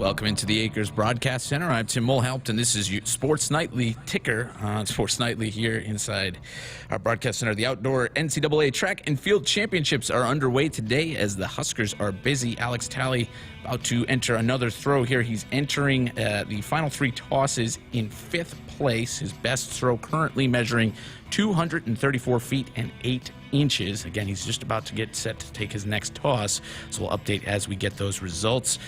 Welcome into the Acres Broadcast Center. I'm Tim Mulhaupt, and this is Sports Nightly ticker on Sports Nightly here inside our broadcast center. The outdoor NCAA track and field championships are underway today as the Huskers are busy. Alex Talley about to enter another throw here. He's entering the final three tosses in fifth place. His best throw currently measuring 234 feet and 8 inches. Again, he's just about to get set to take his next toss, so we'll update as we get those results.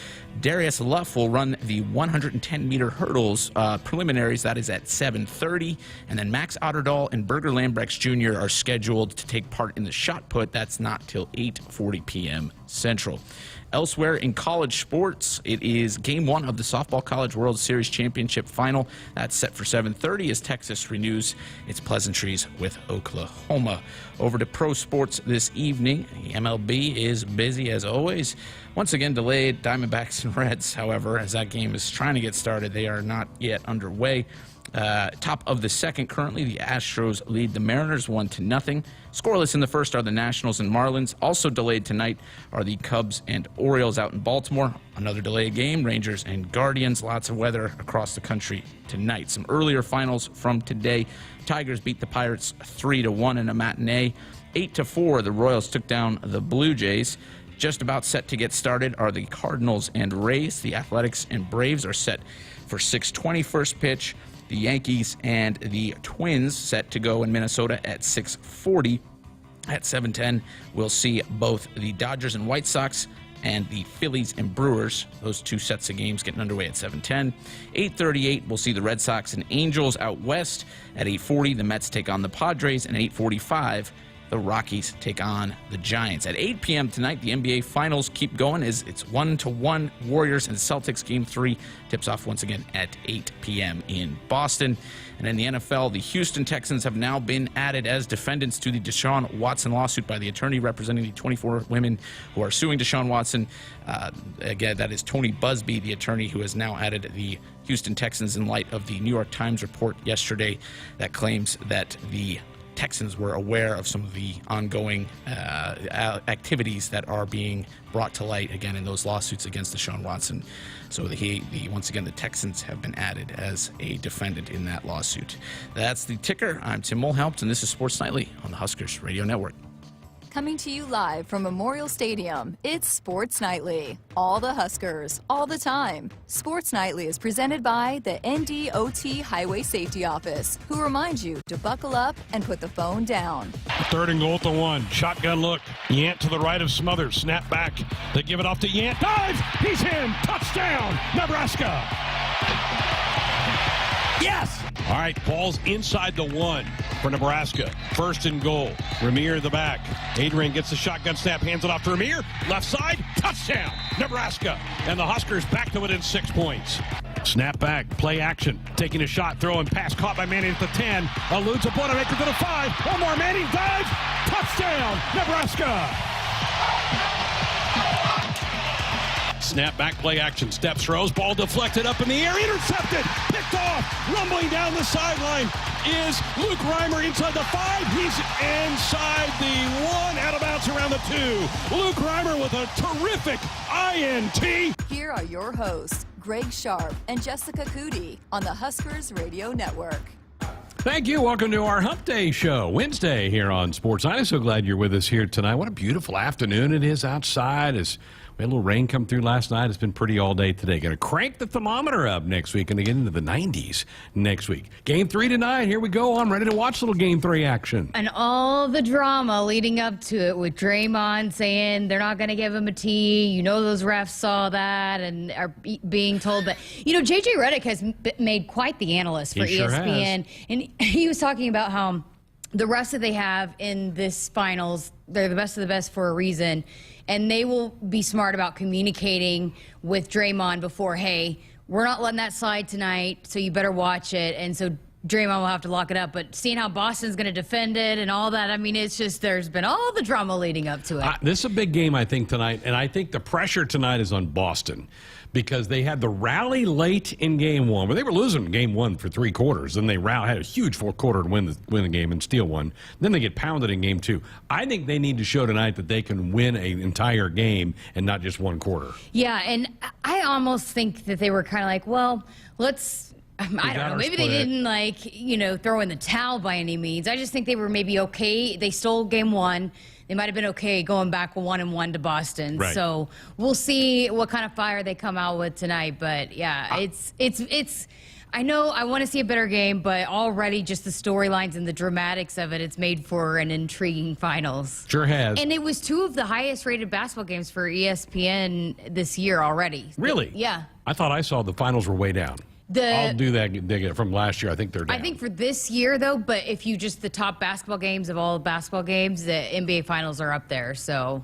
Darius Luff will run the 110-meter hurdles preliminaries. That is at 7:30. And then Max Otterdahl and Berger Lambrechts Jr. are scheduled to take part in the shot put. That's not till 8:40 p.m. Central. Elsewhere in college sports, it is Game 1 of the Softball College World Series Championship Final. That's set for 7:30 as Texas renews its pleasantries with Oklahoma. Over to pro sports this evening. The MLB is busy as always. Once again delayed, Diamondbacks and Reds, however, as that game is trying to get started. They are not yet underway. Top of the second currently, the Astros lead the Mariners 1-0. Scoreless in the first are the Nationals and Marlins. Also delayed tonight are the Cubs and Orioles out in Baltimore. Another delayed game, Rangers and Guardians. Lots of weather across the country tonight. Some earlier finals from today. Tigers beat the Pirates 3-1 in a matinee. 8-4, the Royals took down the Blue Jays. Just about set to get started are the Cardinals and Rays. The Athletics and Braves are set for 6:20 first pitch. The Yankees and the Twins set to go in Minnesota at 6:40. At 7:10, we'll see both the Dodgers and White Sox and the Phillies and Brewers. Those two sets of games getting underway at 7:10. 8:38, we'll see the Red Sox and Angels out west. At 8:40, the Mets take on the Padres, and 8:45, the Rockies take on the Giants. At 8 p.m. tonight, the NBA Finals keep going as it's 1-1 Warriors and Celtics. Game 3 tips off once again at 8 p.m. in Boston. And in the NFL, the Houston Texans have now been added as defendants to the Deshaun Watson lawsuit by the attorney representing the 24 women who are suing Deshaun Watson. Again, that is Tony Busby, the attorney who has now added the Houston Texans in light of the New York Times report yesterday that claims that the Texans were aware of some of the ongoing activities that are being brought to light again in those lawsuits against Deshaun Watson. So once again, the Texans have been added as a defendant in that lawsuit. That's the ticker. I'm Tim Mulhaupt, and this is Sports Nightly on the Huskers Radio Network. Coming to you live from Memorial Stadium, it's Sports Nightly. All the Huskers, all the time. Sports Nightly is presented by the NDOT Highway Safety Office, who reminds you to buckle up and put the phone down. 3rd and goal to 1. Shotgun look. Yant to the right of Smothers. Snap back. They give it off to Yant. Dives! He's in! Touchdown! Nebraska! Yes! All right, ball's inside the 1 for Nebraska. 1st and goal. Ramir in the back. Adrian gets the shotgun snap, hands it off to Ramir. Left side, touchdown, Nebraska. And the Huskers back to within 6 points. Snap back, play action. Taking a shot, throwing pass caught by Manning at the 10. Eludes a Boilermaker to the 5. One more, Manning dives. Touchdown, Nebraska. Snap back, play action, step throws, ball deflected up in the air, intercepted, picked off, rumbling down the sideline is Luke Reimer inside the 5. He's inside the 1, out of bounds around the 2. Luke Reimer with a terrific INT. Here are your hosts, Greg Sharpe and Jessica Coody on the Huskers Radio Network. Thank you. Welcome to our Hump Day show, Wednesday here on Sports Night. I'm so glad you're with us here tonight. What a beautiful afternoon it is outside. We had a little rain come through last night. It's been pretty all day today. Going to crank the thermometer up next week and get into the 90s next week. Game 3 tonight. Here we go. I'm ready to watch a little Game 3 action. And all the drama leading up to it with Draymond saying they're not going to give him a tee. You know those refs saw that and are being told that. You know, J.J. Redick has made quite the analyst for ESPN. And he was talking about how the refs that they have in this finals, they're the best of the best for a reason. And they will be smart about communicating with Draymond before, hey, we're not letting that slide tonight, so you better watch it. And so Draymond will have to lock it up. But seeing how Boston's going to defend it and all that, I mean, it's just there's been all the drama leading up to it. This is a big game, I think, tonight, and I think the pressure tonight is on Boston because they had the rally late in Game 1, but they were losing Game 1 for 3 quarters, and they had a huge fourth quarter to win the game and steal one. Then they get pounded in Game 2. I think they need to show tonight that they can win an entire game and not just one quarter. Yeah, and I almost think that they were kind of like, well, let's. I don't know. Maybe they didn't throw in the towel by any means. I just think they were maybe okay. They stole Game 1. They might have been okay going back 1-1 to Boston. Right. So we'll see what kind of fire they come out with tonight. But yeah, it's. I know I want to see a better game, but already just the storylines and the dramatics of it, it's made for an intriguing finals. Sure has. And it was 2 of the highest rated basketball games for ESPN this year already. Really? Yeah. I thought I saw the finals were way down. I'll do that dig it from last year. I think they're down. I think for this year, though, but if you just the top basketball games of all basketball games, the NBA Finals are up there. So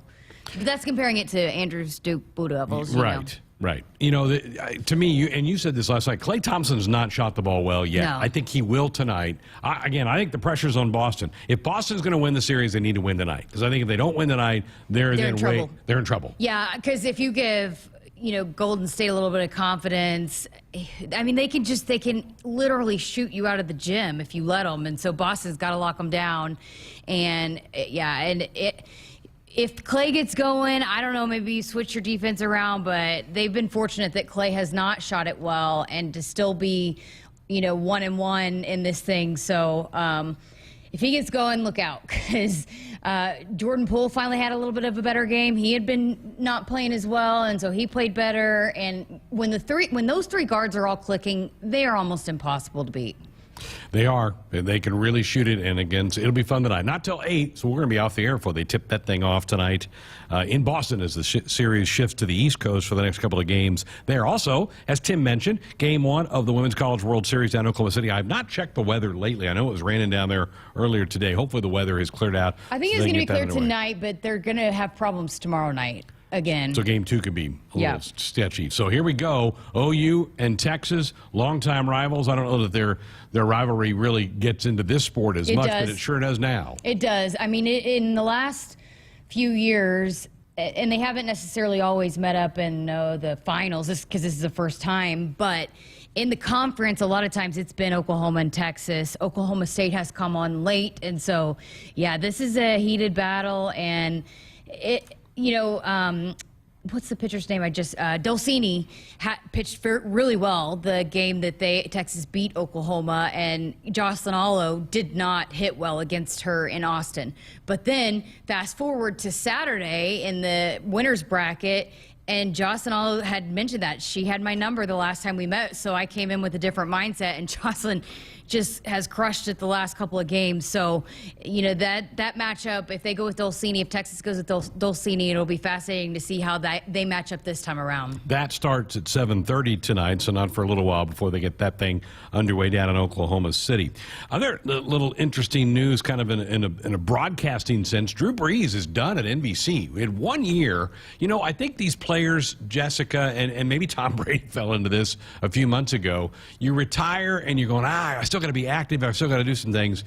but that's comparing it to Andrews Duke Blue Devils. Right. Right. To me, you said this last night, Klay Thompson's not shot the ball well yet. No. I think he will tonight. I think the pressure's on Boston. If Boston's going to win the series, they need to win tonight. Because I think if they don't win tonight, they're in trouble. They're in trouble. Yeah, because if you give Golden State a little bit of confidence, I mean, they can literally shoot you out of the gym if you let them. And so Boston's got to lock them down. And if Klay gets going, I don't know, maybe you switch your defense around, but they've been fortunate that Klay has not shot it well and to still be, 1-1 in this thing. So, if he gets going, look out, because Jordan Poole finally had a little bit of a better game. He had been not playing as well, and so he played better. And when those 3 guards are all clicking, they are almost impossible to beat. They are. They can really shoot it, and again, so it'll be fun tonight. Not till 8, so we're going to be off the air before they tip that thing off tonight in Boston as the series shifts to the East Coast for the next couple of games. There also, as Tim mentioned, Game 1 of the Women's College World Series down in Oklahoma City. I have not checked the weather lately. I know it was raining down there earlier today. Hopefully the weather has cleared out. I think it's going to be clear tonight, but they're going to have problems tomorrow night. Again. So Game 2 could be a little sketchy. So here we go. OU and Texas, longtime rivals. I don't know that their rivalry really gets into this sport as much, but it sure does now. It does. I mean, in the last few years, and they haven't necessarily always met up in the finals because this is the first time, but in the conference, a lot of times it's been Oklahoma and Texas. Oklahoma State has come on late, and so, this is a heated battle, and what's the pitcher's name? Dulcini pitched really well the game that Texas beat Oklahoma, and Jocelyn Allo did not hit well against her in Austin. But then fast forward to Saturday in the winner's bracket, and Jocelyn Allo had mentioned that she had my number the last time we met, so I came in with a different mindset, and Jocelyn just has crushed it the last couple of games. So, that matchup, if they go with Dulcini, if Texas goes with Dulcini, it'll be fascinating to see how they match up this time around. That starts at 7:30 tonight, so not for a little while before they get that thing underway down in Oklahoma City. Other little interesting news, kind of in a broadcasting sense, Drew Brees is done at NBC. We had 1 year. I think these players, Jessica, and maybe Tom Brady fell into this a few months ago. You retire and you're going, I still got to be active. I've still got to do some things.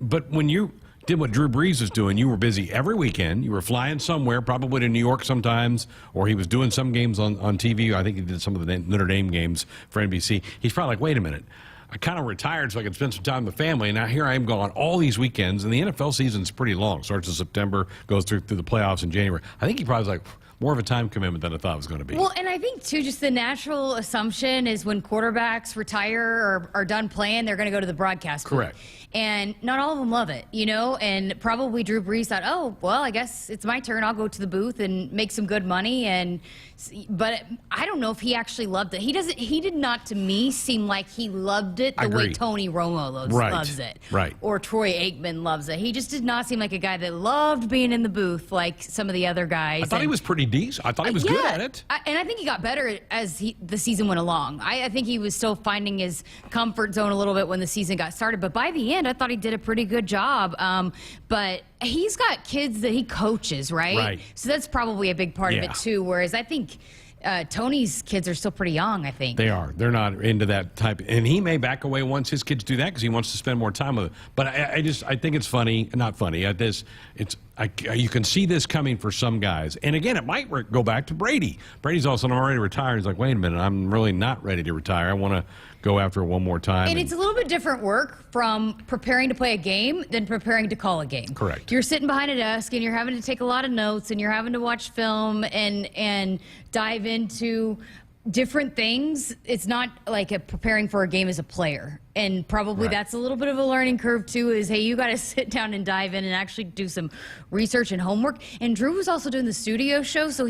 But when you did what Drew Brees was doing, you were busy every weekend. You were flying somewhere, probably to New York sometimes, or he was doing some games on TV. I think he did some of the Notre Dame games for NBC. He's probably like, wait a minute. I kind of retired so I could spend some time with the family, and now here I am gone all these weekends, and the NFL season's pretty long. Starts in September, goes through the playoffs in January. I think he probably was like, more of a time commitment than I thought it was going to be. Well, and I think, too, just the natural assumption is when quarterbacks retire or are done playing, they're going to go to the broadcast booth. Correct. And not all of them love it, and probably Drew Brees thought, oh, well, I guess it's my turn. I'll go to the booth and make some good money. But I don't know if he actually loved it. He did not, to me, seem like he loved it the way Tony Romo loves it. Right. Or Troy Aikman loves it. He just did not seem like a guy that loved being in the booth like some of the other guys. I thought he was pretty decent. I thought he was good at it. And I think he got better as the season went along. I think he was still finding his comfort zone a little bit when the season got started. But by the end, I thought he did a pretty good job. But he's got kids that he coaches, right? So that's probably a big part of it, too. Whereas I think Tony's kids are still pretty young, I think. They are. They're not into that type. And he may back away once his kids do that because he wants to spend more time with it. But I think it's funny. Not funny. You can see this coming for some guys. And again, it might go back to Brady. Brady's also already retired. He's like, wait a minute, I'm really not ready to retire. I want to go after it one more time. And it's a little bit different work from preparing to play a game than preparing to call a game. Correct. You're sitting behind a desk and you're having to take a lot of notes and you're having to watch film and dive into different things. It's not like preparing for a game as a player. And probably that's a little bit of a learning curve too, is, hey, you got to sit down and dive in and actually do some research and homework. And Drew was also doing the studio show, so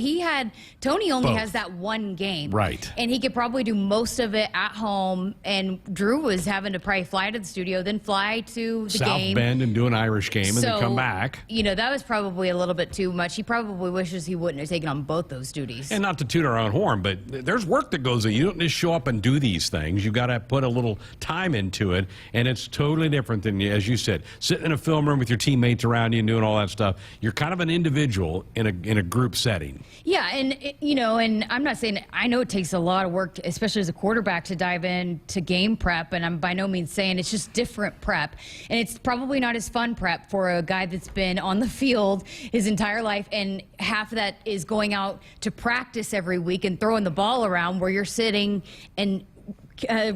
Tony only has that one game. Right. And he could probably do most of it at home. And Drew was having to probably fly to the studio, then fly to the game. South Bend and do an Irish game and then come back. That was probably a little bit too much. He probably wishes he wouldn't have taken on both those duties. And not to toot our own horn, but there's work that goes in. You don't just show up and do these things. You've got to put a little time into it, and it's totally different than, as you said, sitting in a film room with your teammates around you and doing all that stuff. You're kind of an individual in a group setting. Yeah, and I'm not saying, I know it takes a lot of work, especially as a quarterback, to dive into game prep, and I'm by no means saying it's just different prep. And it's probably not as fun prep for a guy that's been on the field his entire life, and half of that is going out to practice every week and throwing the ball around, where you're sitting and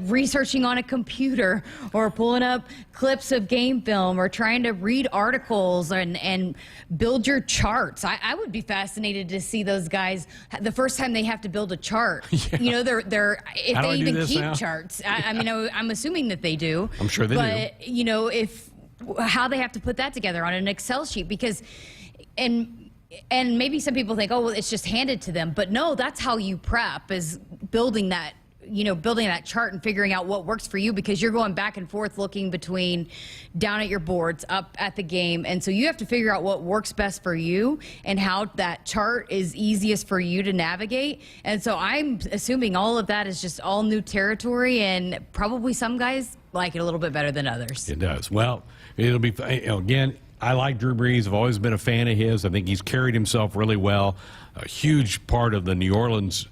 researching on a computer or pulling up clips of game film or trying to read articles and build your charts. I would be fascinated to see those guys the first time they have to build a chart. Yeah. They're if they even keep charts. I'm assuming that they do. I'm sure they do. But how they have to put that together on an Excel sheet, because and maybe some people think, oh, well, it's just handed to them. But no, that's how you prep, is building that chart and figuring out what works for you, because you're going back and forth looking between down at your boards, up at the game. And so you have to figure out what works best for you and how that chart is easiest for you to navigate. And so I'm assuming all of that is just all new territory, and probably some guys like it a little bit better than others. It does. Well, it'll be, again, I like Drew Brees. I've always been a fan of his. I think he's carried himself really well. A huge part of the New Orleans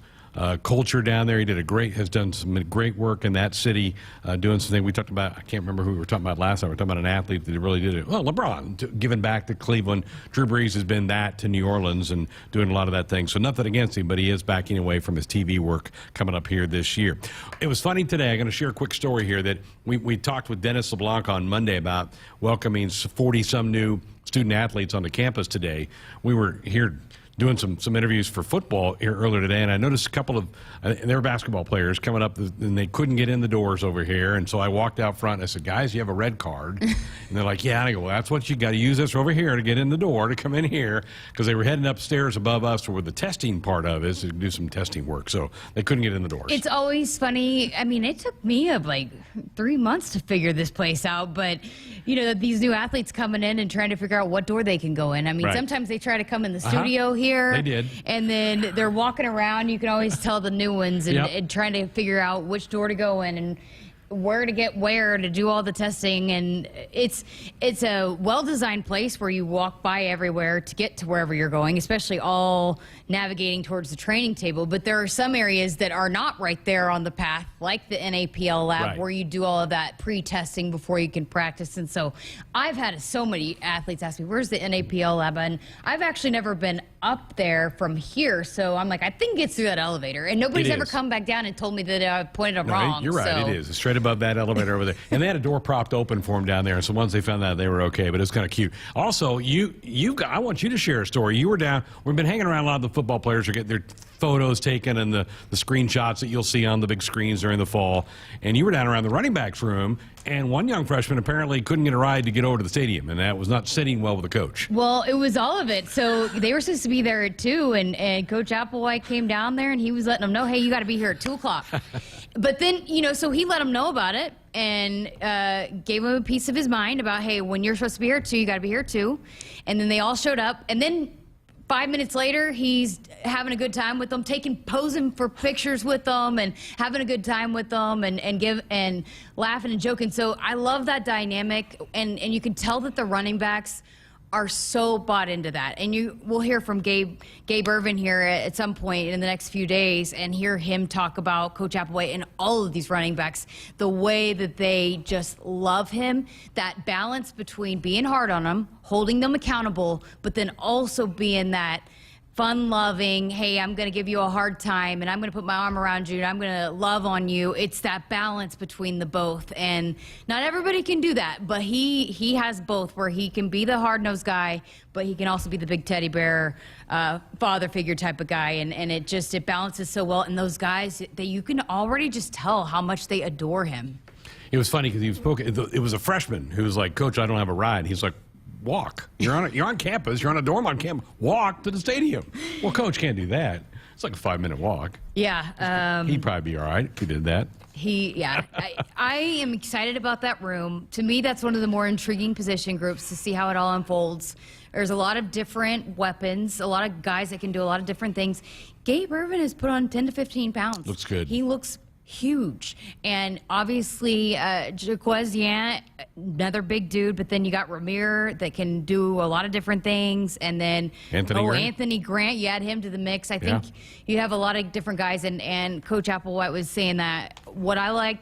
culture down there. Has done some great work in that city, doing something we talked about. I can't remember who we were talking about last time. We were talking about an athlete that really did it. Well, LeBron, giving back to Cleveland. Drew Brees has been that to New Orleans and doing a lot of that thing. So nothing against him, but he is backing away from his TV work coming up here this year. It was funny today. I'm going to share a quick story here that we talked with Dennis LeBlanc on Monday about welcoming 40-some new student athletes onto campus today. We were here doing some interviews for football here earlier today, and I noticed a couple of they were basketball players coming up, and they couldn't get in the doors over here. And so I walked out front and I said, guys, you have a red card? And they're like, yeah. And I go, well, that's what you got to use this over here to get in the door, to come in here, because they were heading upstairs above us where the testing part of is to do some testing work. So they couldn't get in the doors. It's always funny. I mean, it took me like 3 months to figure this place out, but these new athletes coming in and trying to figure out what door they can go in. I mean, sometimes they try to come in the studio here. They did. And then they're walking around. You can always tell the new ones and trying to figure out which door to go in and where to get where to do all the testing. And it's a well-designed place where you walk by everywhere to get to wherever you're going, especially all navigating towards the training table. But there are some areas that are not right there on the path, like the NAPL lab, where you do all of that pre-testing before you can practice. And so I've had so many athletes ask me, where's the NAPL lab? And I've actually never been up there from here, so I'm like, I think it's through that elevator. And nobody's ever come back down and told me that I pointed them wrong. You're right, it is. It's straight above that elevator over there. And they had a door propped open for them down there, and so once they found out, they were okay, but it's kind of cute. Also, I want you to share a story. You were down, we've been hanging around a lot of the football players are getting their photos taken and the screenshots that you'll see on the big screens during the fall, and you were down around the running backs room, and one young freshman apparently couldn't get a ride to get over to the stadium, and that was not sitting well with the coach. Well, it was all of it. So they were supposed to be there at 2, and Coach Applewhite came down there, and he was letting them know, hey, you got to be here at 2 o'clock. But then, so he let them know about it and gave him a piece of his mind about, hey, when you're supposed to be here at 2, you got to be here at 2. And then they all showed up, and then 5 minutes later, he's having a good time with them, posing for pictures with them, and having a good time with them, and laughing and joking. So I love that dynamic, and you can tell that the running backs are so bought into that. And we'll hear from Gabe Irvin here at some point in the next few days and hear him talk about Coach Applewhite and all of these running backs, the way that they just love him, that balance between being hard on them, holding them accountable, but then also being that fun-loving, hey, I'm going to give you a hard time, and I'm going to put my arm around you, and I'm going to love on you. It's that balance between the both, and not everybody can do that, but he has both, where he can be the hard-nosed guy, but he can also be the big teddy bear, father figure type of guy, and it balances so well. And those guys, that you can already just tell how much they adore him. It was funny because it was a freshman who was like, Coach, I don't have a ride. He's like, walk. You're on campus. You're on a dorm on campus. Walk to the stadium. Well, Coach can't do that. It's like a 5-minute walk. Yeah. He'd probably be all right if he did that. I am excited about that room. To me, that's one of the more intriguing position groups to see how it all unfolds. There's a lot of different weapons, a lot of guys that can do a lot of different things. Gabe Irvin has put on 10 to 15 pounds. Looks good. He looks huge. And obviously, Jaquez, another big dude, but then you got Ramir that can do a lot of different things. And then Anthony Grant, you add him to the mix. I think you have a lot of different guys. And Coach Applewhite was saying that what I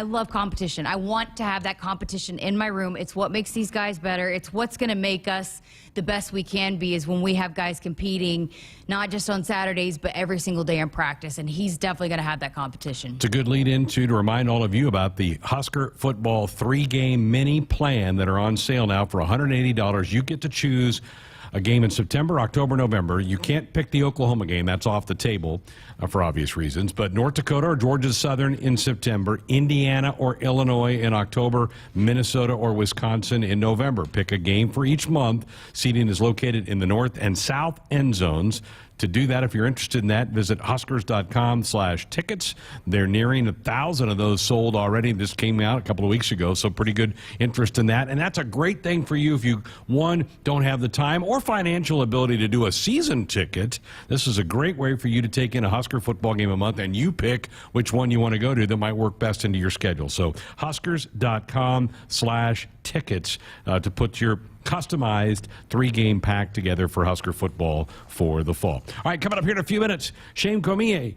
love competition. I want to have that competition in my room. It's what makes these guys better. It's what's going to make us the best we can be, is when we have guys competing, not just on Saturdays, but every single day in practice. And he's definitely going to have that competition. It's a good lead into to remind all of you about the Husker football 3-game mini plan that are on sale now for $180. You get to choose a game in September, October, November. You can't pick the Oklahoma game. That's off the table for obvious reasons. But North Dakota or Georgia Southern in September, Indiana or Illinois in October, Minnesota or Wisconsin in November. Pick a game for each month. Seating is located in the north and south end zones. To do that, if you're interested in that, visit huskers.com/tickets. They're nearing 1,000 of those sold already. This came out a couple of weeks ago, so pretty good interest in that. And that's a great thing for you if you, one, don't have the time or financial ability to do a season ticket. This is a great way for you to take in a Husker football game a month, and you pick which one you want to go to that might work best into your schedule. So huskers.com/tickets to put your customized 3-game pack together for Husker football for the fall. All right, coming up here in a few minutes, Shane Comie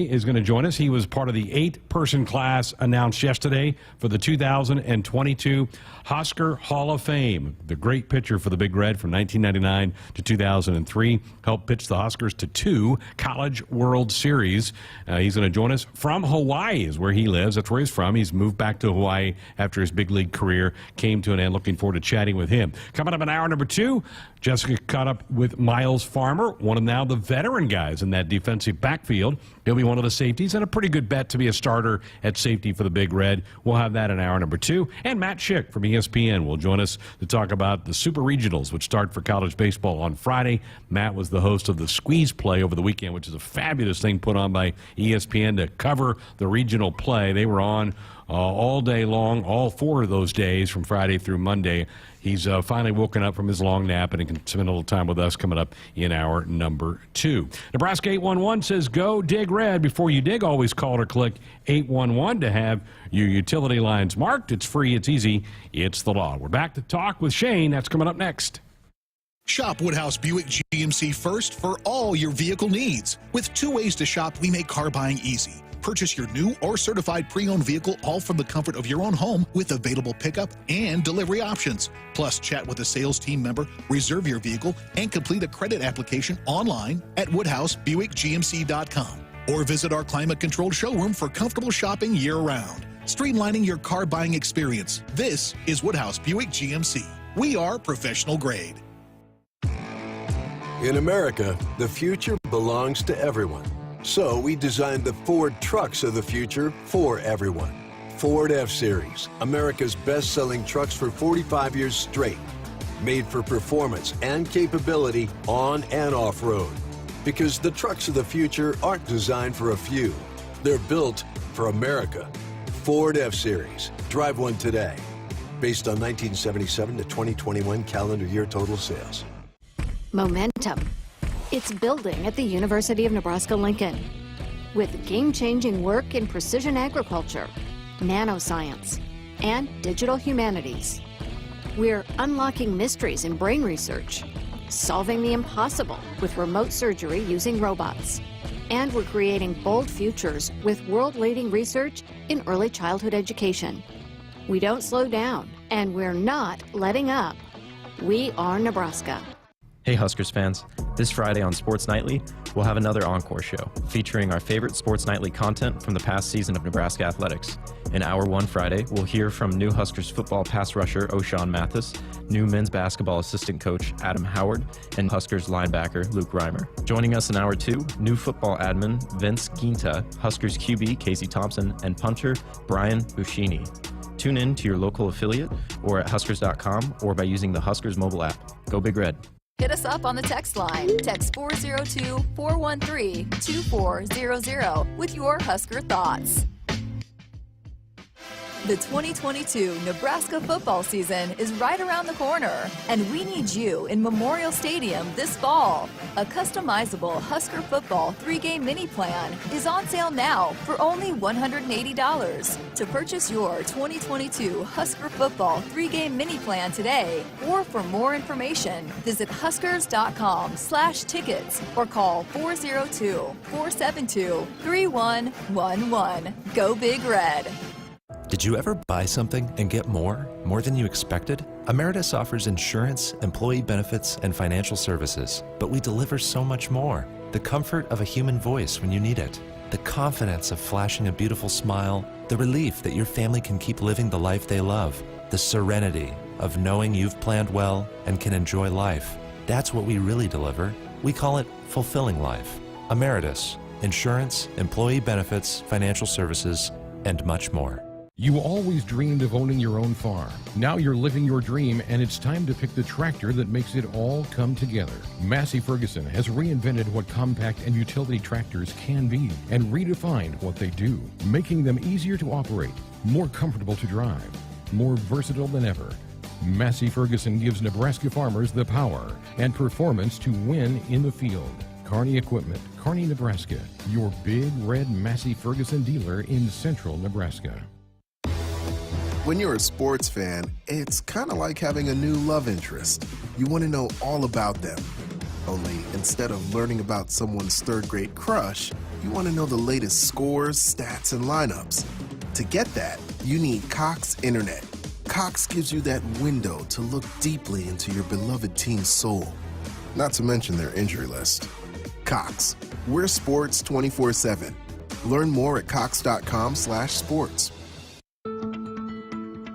is going to join us. He was part of the 8-person class announced yesterday for the 2022 Husker Hall of Fame. The great pitcher for the Big Red from 1999 to 2003. Helped pitch the Huskers to 2 College World Series. He's going to join us from Hawaii is where he lives. That's where he's from. He's moved back to Hawaii after his big league career came to an end. Looking forward to chatting with him. Coming up in hour number 2, Jessica caught up with Miles Farmer, one of now the veteran guys in that defensive backfield. He'll be one of the safeties and a pretty good bet to be a starter at safety for the Big Red. We'll have that in hour number 2. And Matt Schick from ESPN will join us to talk about the Super Regionals, which start for college baseball on Friday. Matt was the host of the Squeeze Play over the weekend, which is a fabulous thing put on by ESPN to cover the regional play. They were on all day long, all 4 of those days from Friday through Monday. He's finally woken up from his long nap and he can spend a little time with us coming up in hour number 2. Nebraska 811 says, go dig red. Before you dig, always call or click 811 to have your utility lines marked. It's free, it's easy, it's the law. We're back to talk with Shane. That's coming up next. Shop Woodhouse Buick GMC first for all your vehicle needs. With 2 ways to shop, we make car buying easy. Purchase your new or certified pre-owned vehicle all from the comfort of your own home with available pickup and delivery options. Plus, chat with a sales team member, reserve your vehicle, and complete a credit application online at WoodhouseBuickGMC.com. Or visit our climate-controlled showroom for comfortable shopping year-round. Streamlining your car buying experience. This is Woodhouse Buick GMC. We are professional grade. In America, the future belongs to everyone. So we designed the Ford trucks of the future for everyone. Ford F-Series, America's best-selling trucks for 45 years straight. Made for performance and capability on and off-road. Because the trucks of the future aren't designed for a few. They're built for America. Ford F-Series. Drive one today. Based on 1977 to 2021 calendar year total sales. Momentum. It's building at the University of Nebraska-Lincoln. With game-changing work in precision agriculture, nanoscience, and digital humanities. We're unlocking mysteries in brain research, solving the impossible with remote surgery using robots. And we're creating bold futures with world-leading research in early childhood education. We don't slow down, and we're not letting up. We are Nebraska. Hey Huskers fans, this Friday on Sports Nightly, we'll have another encore show featuring our favorite Sports Nightly content from the past season of Nebraska athletics. In Hour 1 Friday, we'll hear from new Huskers football pass rusher O'Shawn Mathis, new men's basketball assistant coach Adam Howard, and Huskers linebacker Luke Reimer. Joining us in Hour 2, new football admin Vince Ncaa, Huskers QB Casey Thompson, and punter Brian Buschini. Tune in to your local affiliate or at Huskers.com or by using the Huskers mobile app. Go Big Red. Hit us up on the text line. Text 402-413-2400 with your Husker thoughts. The 2022 Nebraska football season is right around the corner, and we need you in Memorial Stadium this fall. A customizable Husker football 3-game mini plan is on sale now for only $180. To purchase your 2022 Husker football 3-game mini plan today, or for more information, visit huskers.com/tickets or call 402-472-3111. Go Big Red. Did you ever buy something and get more than you expected? Emeritus offers insurance, employee benefits, and financial services, but we deliver so much more. The comfort of a human voice when you need it, the confidence of flashing a beautiful smile, the relief that your family can keep living the life they love, the serenity of knowing you've planned well and can enjoy life. That's what we really deliver. We call it fulfilling life. Emeritus, insurance, employee benefits, financial services, and much more. You always dreamed of owning your own farm. Now you're living your dream, and it's time to pick the tractor that makes it all come together. Massey Ferguson has reinvented what compact and utility tractors can be and redefined what they do, making them easier to operate, more comfortable to drive, more versatile than ever. Massey Ferguson gives Nebraska farmers the power and performance to win in the field. Kearney Equipment, Kearney, Nebraska, your big red Massey Ferguson dealer in central Nebraska. When you're a sports fan, it's kind of like having a new love interest. You want to know all about them. Only instead of learning about someone's third-grade crush, you want to know the latest scores, stats, and lineups. To get that, you need Cox Internet. Cox gives you that window to look deeply into your beloved team's soul, not to mention their injury list. Cox, we're sports 24/7. Learn more at cox.com/sports.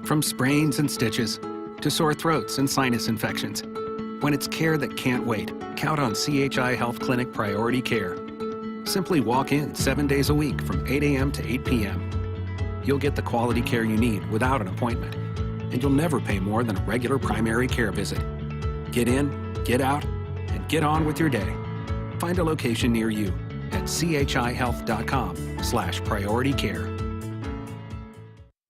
From sprains and stitches to sore throats and sinus infections. When it's care that can't wait, count on CHI Health Clinic Priority Care. Simply walk in 7 days a week from 8 a.m. to 8 p.m. You'll get the quality care you need without an appointment, and you'll never pay more than a regular primary care visit. Get in, get out, and get on with your day. Find a location near you at chihealth.com/priority care.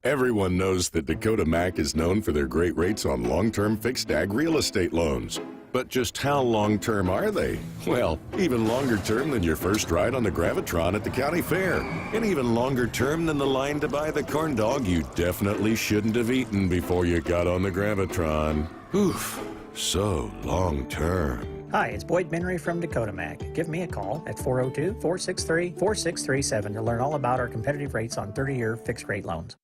Everyone knows that Dakota Mac is known for their great rates on long-term fixed ag real estate loans. But just how long-term are they? Well, even longer term than your first ride on the Gravitron at the county fair. And even longer term than the line to buy the corn dog you definitely shouldn't have eaten before you got on the Gravitron. Oof, so long-term. Hi, it's Boyd Benry from Dakota Mac. Give me a call at 402-463-4637 to learn all about our competitive rates on 30-year fixed-rate loans.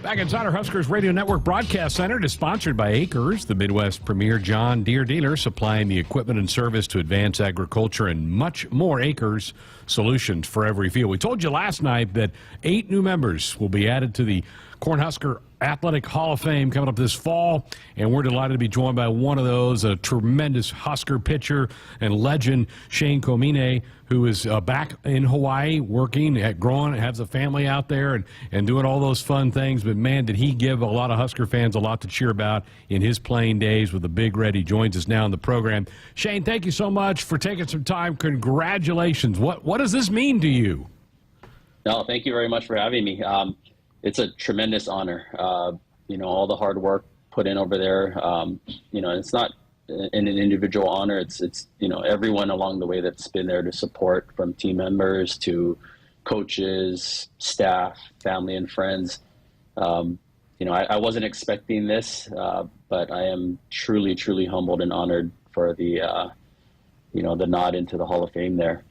Back inside our Huskers Radio Network Broadcast Center, it is sponsored by Acres, the Midwest premier John Deere dealer, supplying the equipment and service to advance agriculture and much more. Acres, solutions for every field. We told you last night that 8 new members will be added to the Cornhusker Athletic Hall of Fame coming up this fall, and we're delighted to be joined by one of those, a tremendous Husker pitcher and legend, Shane Komine, who is back in Hawaii working, growing, has a family out there and doing all those fun things. But, man, did he give a lot of Husker fans a lot to cheer about in his playing days with the Big Red. He joins us now in the program. Shane, thank you so much for taking some time. Congratulations. What does this mean to you? No, thank you very much for having me. It's a tremendous honor. All the hard work put in over there. It's not an individual honor. It's everyone along the way that's been there to support, from team members to coaches, staff, family, and friends. I wasn't expecting this, but I am truly, truly humbled and honored for the nod into the Hall of Fame there.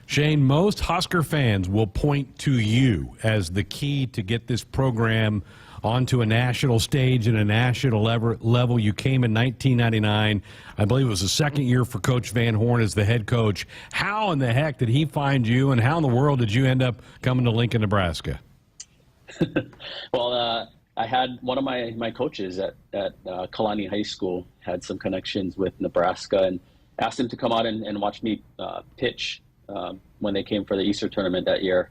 Shane, most Husker fans will point to you as the key to get this program onto a national stage and a national level. You came in 1999. I believe it was the second year for Coach Van Horn as the head coach. How in the heck did he find you, and how in the world did you end up coming to Lincoln, Nebraska? Well, I had one of my coaches at Kalani High School had some connections with Nebraska and asked him to come out and watch me pitch when they came for the Easter tournament that year.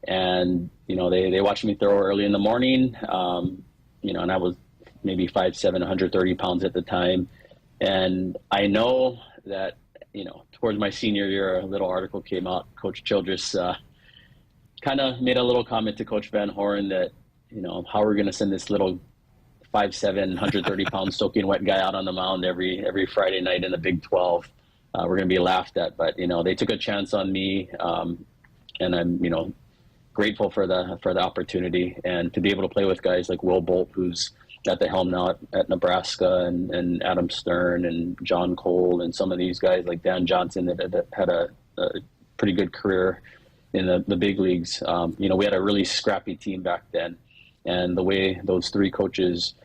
And, they watched me throw early in the morning, and I was maybe 5'7", 130 pounds at the time. And I know that, towards my senior year, a little article came out. Coach Childress kind of made a little comment to Coach Van Horn that, how we're going to send this little 5'7", 130 pound soaking wet guy out on the mound every Friday night in the Big 12. We're going to be laughed at, but they took a chance on me, and I'm grateful for the opportunity and to be able to play with guys like Will Bolt, who's at the helm now at Nebraska, and Adam Stern and John Cole, and some of these guys like Dan Johnson that had a pretty good career in the big leagues. We had a really scrappy team back then, and the way those three coaches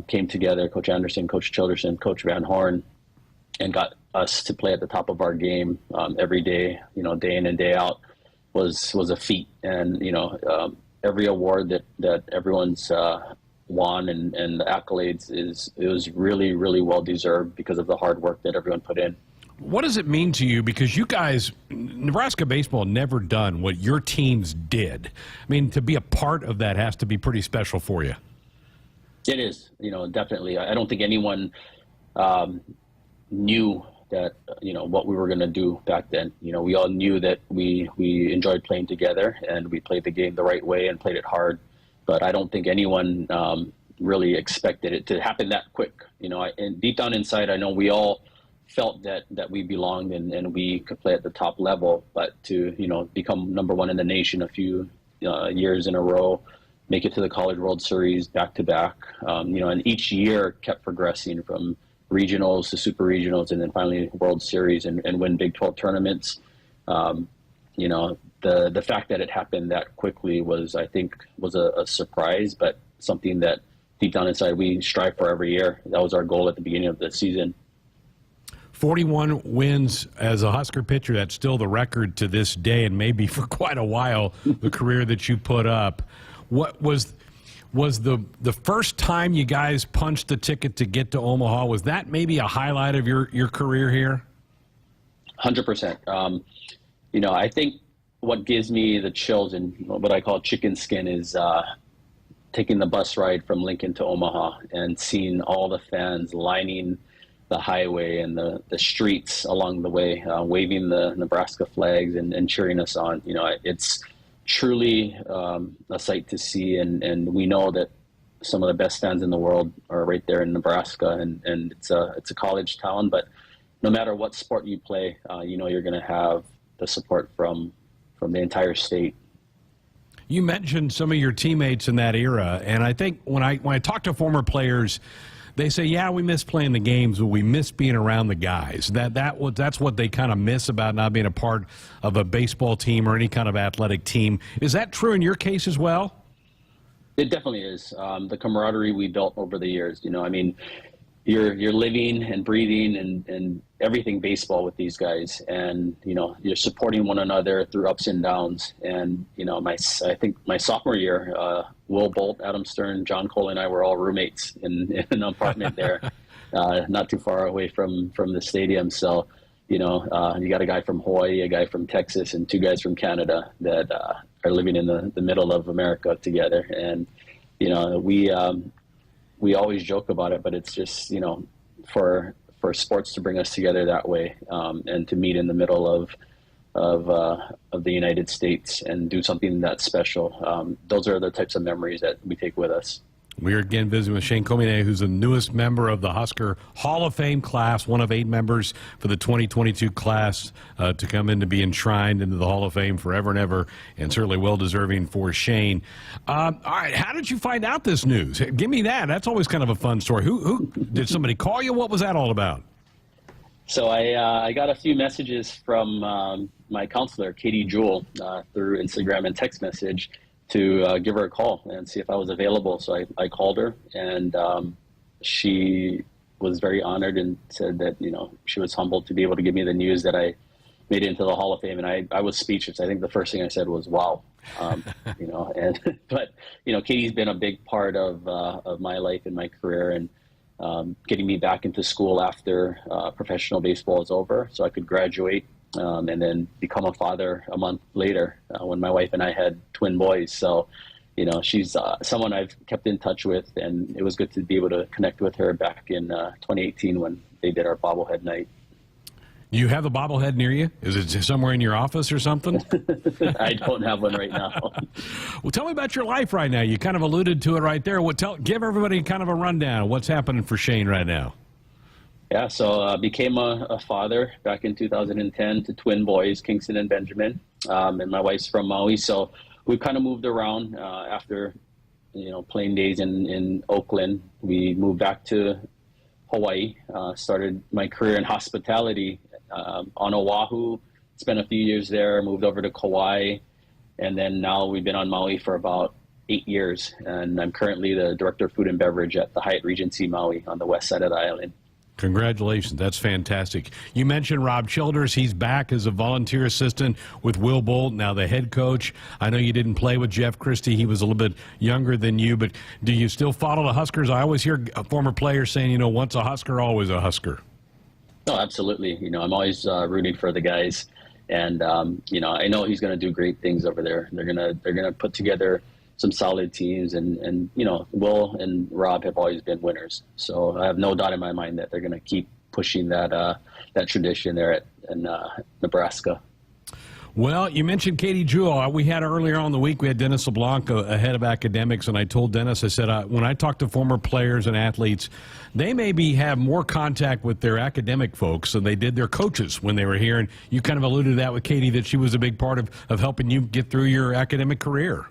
came together, Coach Anderson, Coach Childress, and Coach Van Horn, and got us to play at the top of our game every day, day in and day out, was a feat. And every award that everyone's won and the accolades it was really, really well deserved because of the hard work that everyone put in. What does it mean to you? Because you guys, Nebraska baseball, never done what your teams did. I mean, to be a part of that has to be pretty special for you. It is, definitely. I don't think anyone knew that, what we were going to do back then. We all knew that we enjoyed playing together and we played the game the right way and played it hard. But I don't think anyone really expected it to happen that quick. And deep down inside, I know we all felt that we belonged and we could play at the top level. But to, become number one in the nation a few years in a row, make it to the College World Series back to back, and each year kept progressing from regionals to super regionals and then finally World Series and win Big 12 tournaments. The fact that it happened that quickly was a surprise, but something that deep down inside we strive for every year. That was our goal at the beginning of the season. 41 wins as a Husker pitcher. That's still the record to this day, and maybe for quite a while, the career that you put up. What was the first time you guys punched the ticket to get to Omaha? Was that maybe a highlight of your career here? 100%. I think what gives me the chills and what I call chicken skin is taking the bus ride from Lincoln to Omaha and seeing all the fans lining the highway and the streets along the way, waving the Nebraska flags and cheering us on. It's truly a sight to see, and we know that some of the best fans in the world are right there in Nebraska, and it's a college town, but no matter what sport you play, you're going to have the support from the entire state. You mentioned some of your teammates in that era, and I think when I talk to former players, they say, yeah, we miss playing the games, but we miss being around the guys. That's what they kind of miss about not being a part of a baseball team or any kind of athletic team. Is that true in your case as well? It definitely is. The camaraderie we built over the years, you're living and breathing and everything baseball with these guys, and you're supporting one another through ups and downs. And I think my sophomore year, Will Bolt, Adam Stern, John Cole, and I were all roommates in an apartment there, not too far away from the stadium. So you got a guy from Hawaii, a guy from Texas, and two guys from Canada that are living in the middle of America together. And we always joke about it, but it's just, for sports to bring us together that way, and to meet in the middle of the United States and do something that's special. Those are the types of memories that we take with us. We're again visiting with Shane Comine, who's the newest member of the Husker Hall of Fame class, one of 8 members for the 2022 class to come in to be enshrined into the Hall of Fame forever and ever, and certainly well-deserving for Shane. All right, how did you find out this news? Give me that. That's always kind of a fun story. Who did somebody call you? What was that all about? So I got a few messages from my counselor, Katie Jewell, through Instagram and text message to give her a call and see if I was available. So I called her, and she was very honored and said that, she was humbled to be able to give me the news that I made it into the Hall of Fame. And I was speechless. I think the first thing I said was, wow. But Katie's been a big part of my life and my career, and getting me back into school after professional baseball is over so I could graduate. And then become a father a month later when my wife and I had twin boys. So, she's someone I've kept in touch with, and it was good to be able to connect with her back in 2018 when they did our bobblehead night. Do you have a bobblehead near you? Is it somewhere in your office or something? I don't have one right now. Well, tell me about your life right now. You kind of alluded to it right there. Give everybody kind of a rundown of what's happening for Shane right now. Yeah, so became a father back in 2010 to twin boys, Kingston and Benjamin, and my wife's from Maui. So we kind of moved around after, playing days in Oakland. We moved back to Hawaii, started my career in hospitality on Oahu, spent a few years there, moved over to Kauai, and then now we've been on Maui for about 8 years. And I'm currently the Director of Food and Beverage at the Hyatt Regency Maui on the west side of the island. Congratulations. That's fantastic. You mentioned Rob Childers. He's back as a volunteer assistant with Will Bolt, now the head coach. I know you didn't play with Jeff Christie. He was a little bit younger than you, but do you still follow the Huskers? I always hear former players saying, once a Husker, always a Husker. Oh, absolutely. I'm always rooting for the guys. And, I know he's going to do great things over there. They're going to put together some solid teams, and Will and Rob have always been winners. So I have no doubt in my mind that they're going to keep pushing that tradition there in Nebraska. Well, you mentioned Katie Jewell. We had earlier on in the week, we had Dennis LeBlanc, a head of academics, and I told Dennis, I said, when I talk to former players and athletes, they maybe have more contact with their academic folks than they did their coaches when they were here. And you kind of alluded to that with Katie, that she was a big part of helping you get through your academic career.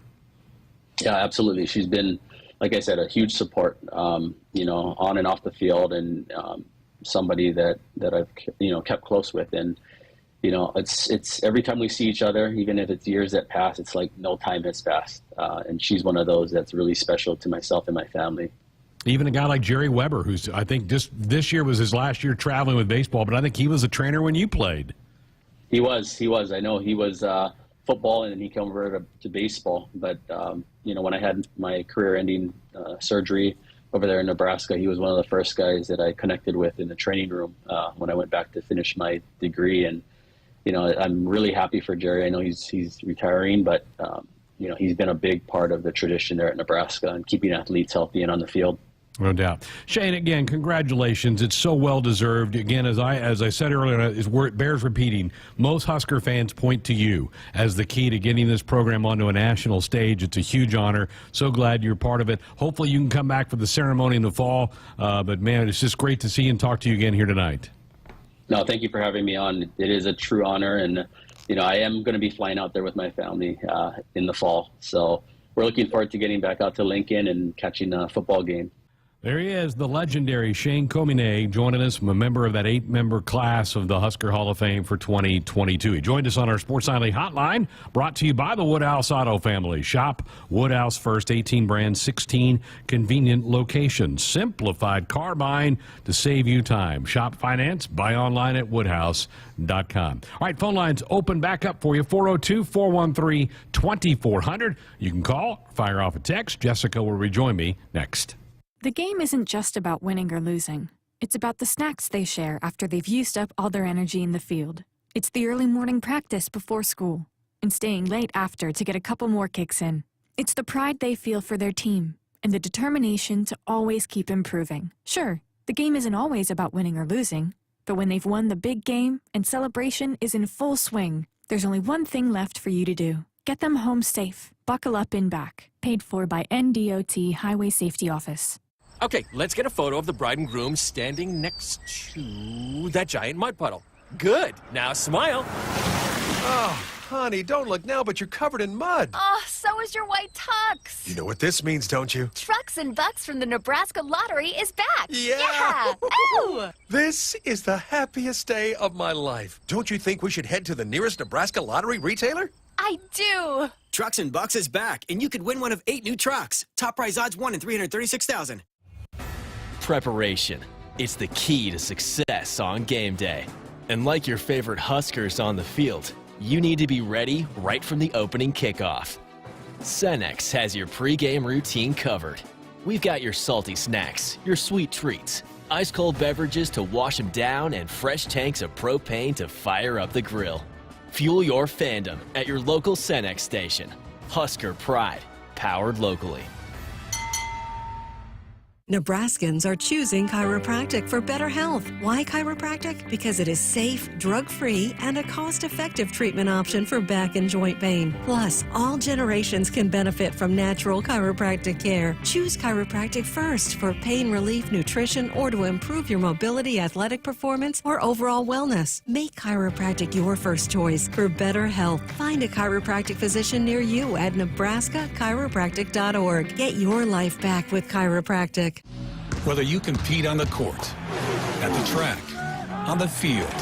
Yeah, absolutely. She's been, like I said, a huge support, on and off the field, and somebody that I've, kept close with. And, it's every time we see each other, even if it's years that pass, it's like no time has passed. And she's one of those that's really special to myself and my family. Even a guy like Jerry Weber, who's, I think this year was his last year traveling with baseball, but I think he was a trainer when you played. He was. I know he was football, and then he came over to baseball. But, when I had my career-ending surgery over there in Nebraska, he was one of the first guys that I connected with in the training room when I went back to finish my degree. And, I'm really happy for Jerry. I know he's retiring, but, he's been a big part of the tradition there at Nebraska and keeping athletes healthy and on the field. No doubt. Shane, again, congratulations. It's so well-deserved. Again, as I said earlier, it bears repeating, most Husker fans point to you as the key to getting this program onto a national stage. It's a huge honor. So glad you're part of it. Hopefully you can come back for the ceremony in the fall. But, man, it's just great to see you and talk to you again here tonight. No, thank you for having me on. It is a true honor, and, I am going to be flying out there with my family in the fall. So we're looking forward to getting back out to Lincoln and catching a football game. There he is, the legendary Shane Comine, joining us, a member of that 8-member class of the Husker Hall of Fame for 2022. He joined us on our Sports Nightly Hotline, brought to you by the Woodhouse Auto family. Shop Woodhouse first, 18 brands, 16 convenient locations. Simplified car buying to save you time. Shop finance, buy online at woodhouse.com. All right, phone lines open back up for you, 402-413-2400. You can call, fire off a text. Jessica will rejoin me next. The game isn't just about winning or losing. It's about the snacks they share after they've used up all their energy in the field. It's the early morning practice before school and staying late after to get a couple more kicks in. It's the pride they feel for their team and the determination to always keep improving. Sure, the game isn't always about winning or losing, but when they've won the big game and celebration is in full swing, there's only one thing left for you to do. Get them home safe. Buckle up in back. Paid for by NDOT Highway Safety Office. Okay, let's get a photo of the bride and groom standing next to that giant mud puddle. Good. Now smile. Oh, honey, don't look now, but you're covered in mud. Oh, so is your white tux. You know what this means, don't you? Trucks and Bucks from the Nebraska Lottery is back. Yeah. Ooh. This is the happiest day of my life. Don't you think we should head to the nearest Nebraska Lottery retailer? I do. Trucks and Bucks is back, and you could win one of 8 new trucks. Top prize odds 1 in 336,000. Preparation. It's the key to success on game day. And like your favorite Huskers on the field, you need to be ready right from the opening kickoff. Cenex has your pregame routine covered. We've got your salty snacks, your sweet treats, ice-cold beverages to wash them down, and fresh tanks of propane to fire up the grill. Fuel your fandom at your local Cenex station. Husker Pride, powered locally. Nebraskans are choosing chiropractic for better health. Why chiropractic? Because it is safe, drug-free, and a cost-effective treatment option for back and joint pain. Plus, all generations can benefit from natural chiropractic care. Choose chiropractic first for pain relief, nutrition, or to improve your mobility, athletic performance, or overall wellness. Make chiropractic your first choice for better health. Find a chiropractic physician near you at nebraska-chiropractic.org. Get your life back with chiropractic. Whether you compete on the court, at the track, on the field,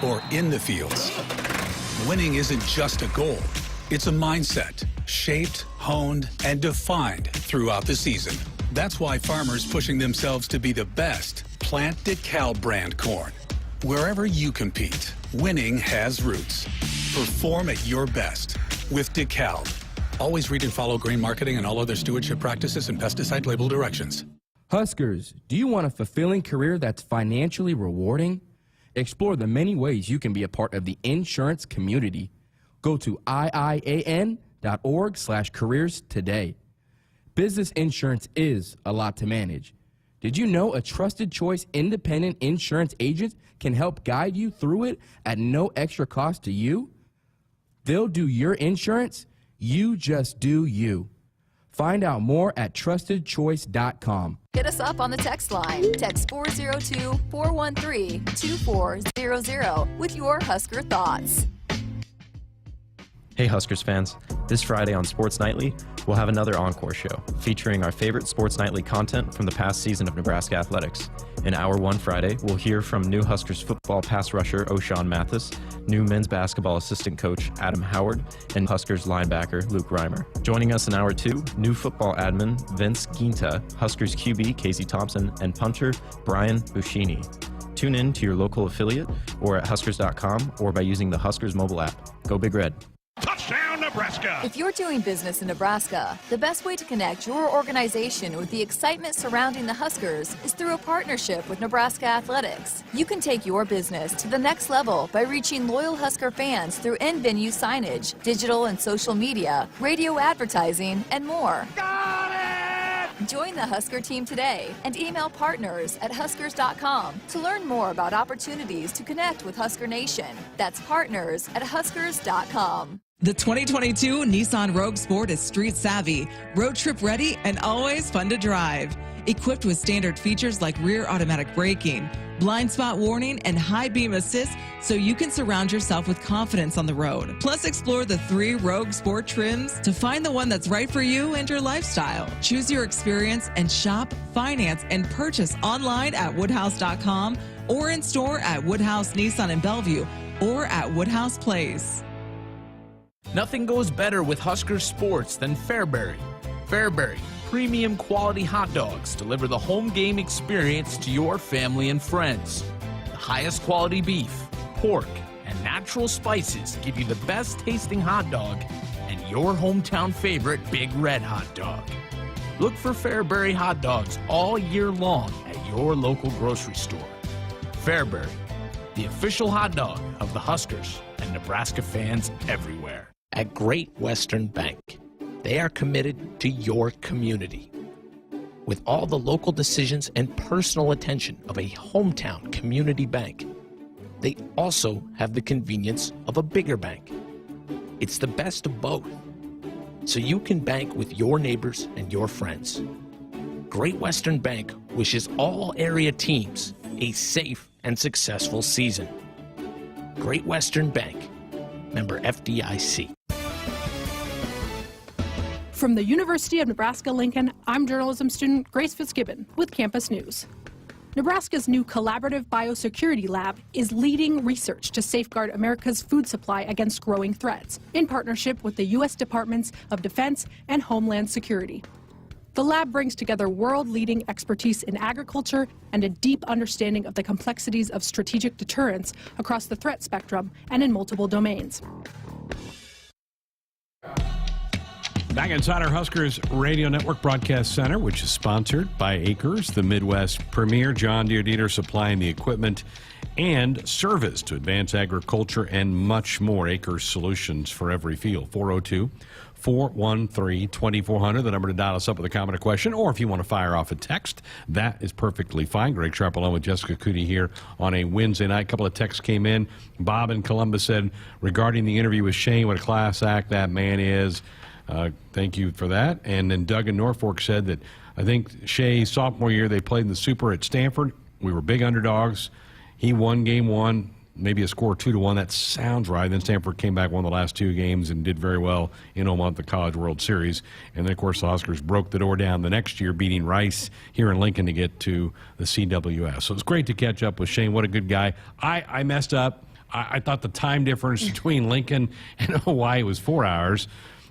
or in the fields, winning isn't just a goal. It's a mindset, shaped, honed, and defined throughout the season. That's why farmers pushing themselves to be the best plant DeKalb brand corn. Wherever you compete, winning has roots. Perform at your best with DeKalb. Always read and follow grain marketing and all other stewardship practices and pesticide label directions. Huskers, do you want a fulfilling career that's financially rewarding? Explore the many ways you can be a part of the insurance community. Go to iian.org/careers today. Business insurance is a lot to manage. Did you know a trusted choice independent insurance agent can help guide you through it at no extra cost to you? They'll do your insurance. You just do you. Find out more at trustedchoice.com. Hit us up on the text line. Text 402-413-2400 with your Husker thoughts. Hey Huskers fans, this Friday on Sports Nightly, we'll have another encore show featuring our favorite Sports Nightly content from the past season of Nebraska athletics. In Hour 1 Friday, we'll hear from new Huskers football pass rusher O'Shawn Mathis, new men's basketball assistant coach Adam Howard, and Huskers linebacker Luke Reimer. Joining us in Hour 2, new football admin Vince Ncaa, Huskers QB Casey Thompson, and punter Brian Buschini. Tune in to your local affiliate or at Huskers.com or by using the Huskers mobile app. Go Big Red. Touchdown, Nebraska! If you're doing business in Nebraska, the best way to connect your organization with the excitement surrounding the Huskers is through a partnership with Nebraska Athletics. You can take your business to the next level by reaching loyal Husker fans through in-venue signage, digital and social media, radio advertising, and more. Got it! Join the Husker team today and email partners@huskers.com to learn more about opportunities to connect with Husker Nation. That's partners@huskers.com. The 2022 Nissan Rogue Sport is street savvy, road trip ready, and always fun to drive. Equipped with standard features like rear automatic braking, blind spot warning, and high beam assist, so you can surround yourself with confidence on the road. Plus, explore the 3 Rogue Sport trims to find the one that's right for you and your lifestyle. Choose your experience and shop, finance, and purchase online at woodhouse.com or in store at Woodhouse Nissan in Bellevue or at Woodhouse Place. Nothing goes better with Husker sports than Fairbury. Fairbury, premium quality hot dogs deliver the home game experience to your family and friends. The highest quality beef, pork, and natural spices give you the best tasting hot dog and your hometown favorite Big Red hot dog. Look for Fairbury hot dogs all year long at your local grocery store. Fairbury, the official hot dog of the Huskers and Nebraska fans everywhere. At Great Western Bank, they are committed to your community. With all the local decisions and personal attention of a hometown community bank, they also have the convenience of a bigger bank. It's the best of both, so you can bank with your neighbors and your friends. Great Western Bank wishes all area teams a safe and successful season. Great Western Bank, member FDIC. From the University of Nebraska-Lincoln, I'm journalism student Grace Fitzgibbon with Campus News. Nebraska's new collaborative biosecurity lab is leading research to safeguard America's food supply against growing threats in partnership with the U.S. Departments of Defense and Homeland Security. The lab brings together world-leading expertise in agriculture and a deep understanding of the complexities of strategic deterrence across the threat spectrum and in multiple domains. Back inside our Huskers Radio Network Broadcast Center, which is sponsored by Acres, the Midwest premier John Deere dealer supplying the equipment and service to advance agriculture and much more. Acres solutions for every field. 402-413-2400, the number to dial us up with a comment or question, or if you want to fire off a text, that is perfectly fine. Greg Sharpe along with Jessica Coody here on a Wednesday night. A couple of texts came in. Bob in Columbus said, regarding the interview with Shane, what a class act that man is. Thank you for that. And then Doug in Norfolk said that I think Shea's sophomore year they played in the Super at Stanford. We were big underdogs. He won game one, maybe a score 2-1. That sounds right. Then Stanford came back, won the last two games, and did very well in Omaha at the College World Series. And then, of course, the Huskers broke the door down the next year, beating Rice here in Lincoln to get to the CWS. So it's great to catch up with Shane. What a good guy. I messed up. I thought the time difference between Lincoln and Hawaii was 4 hours.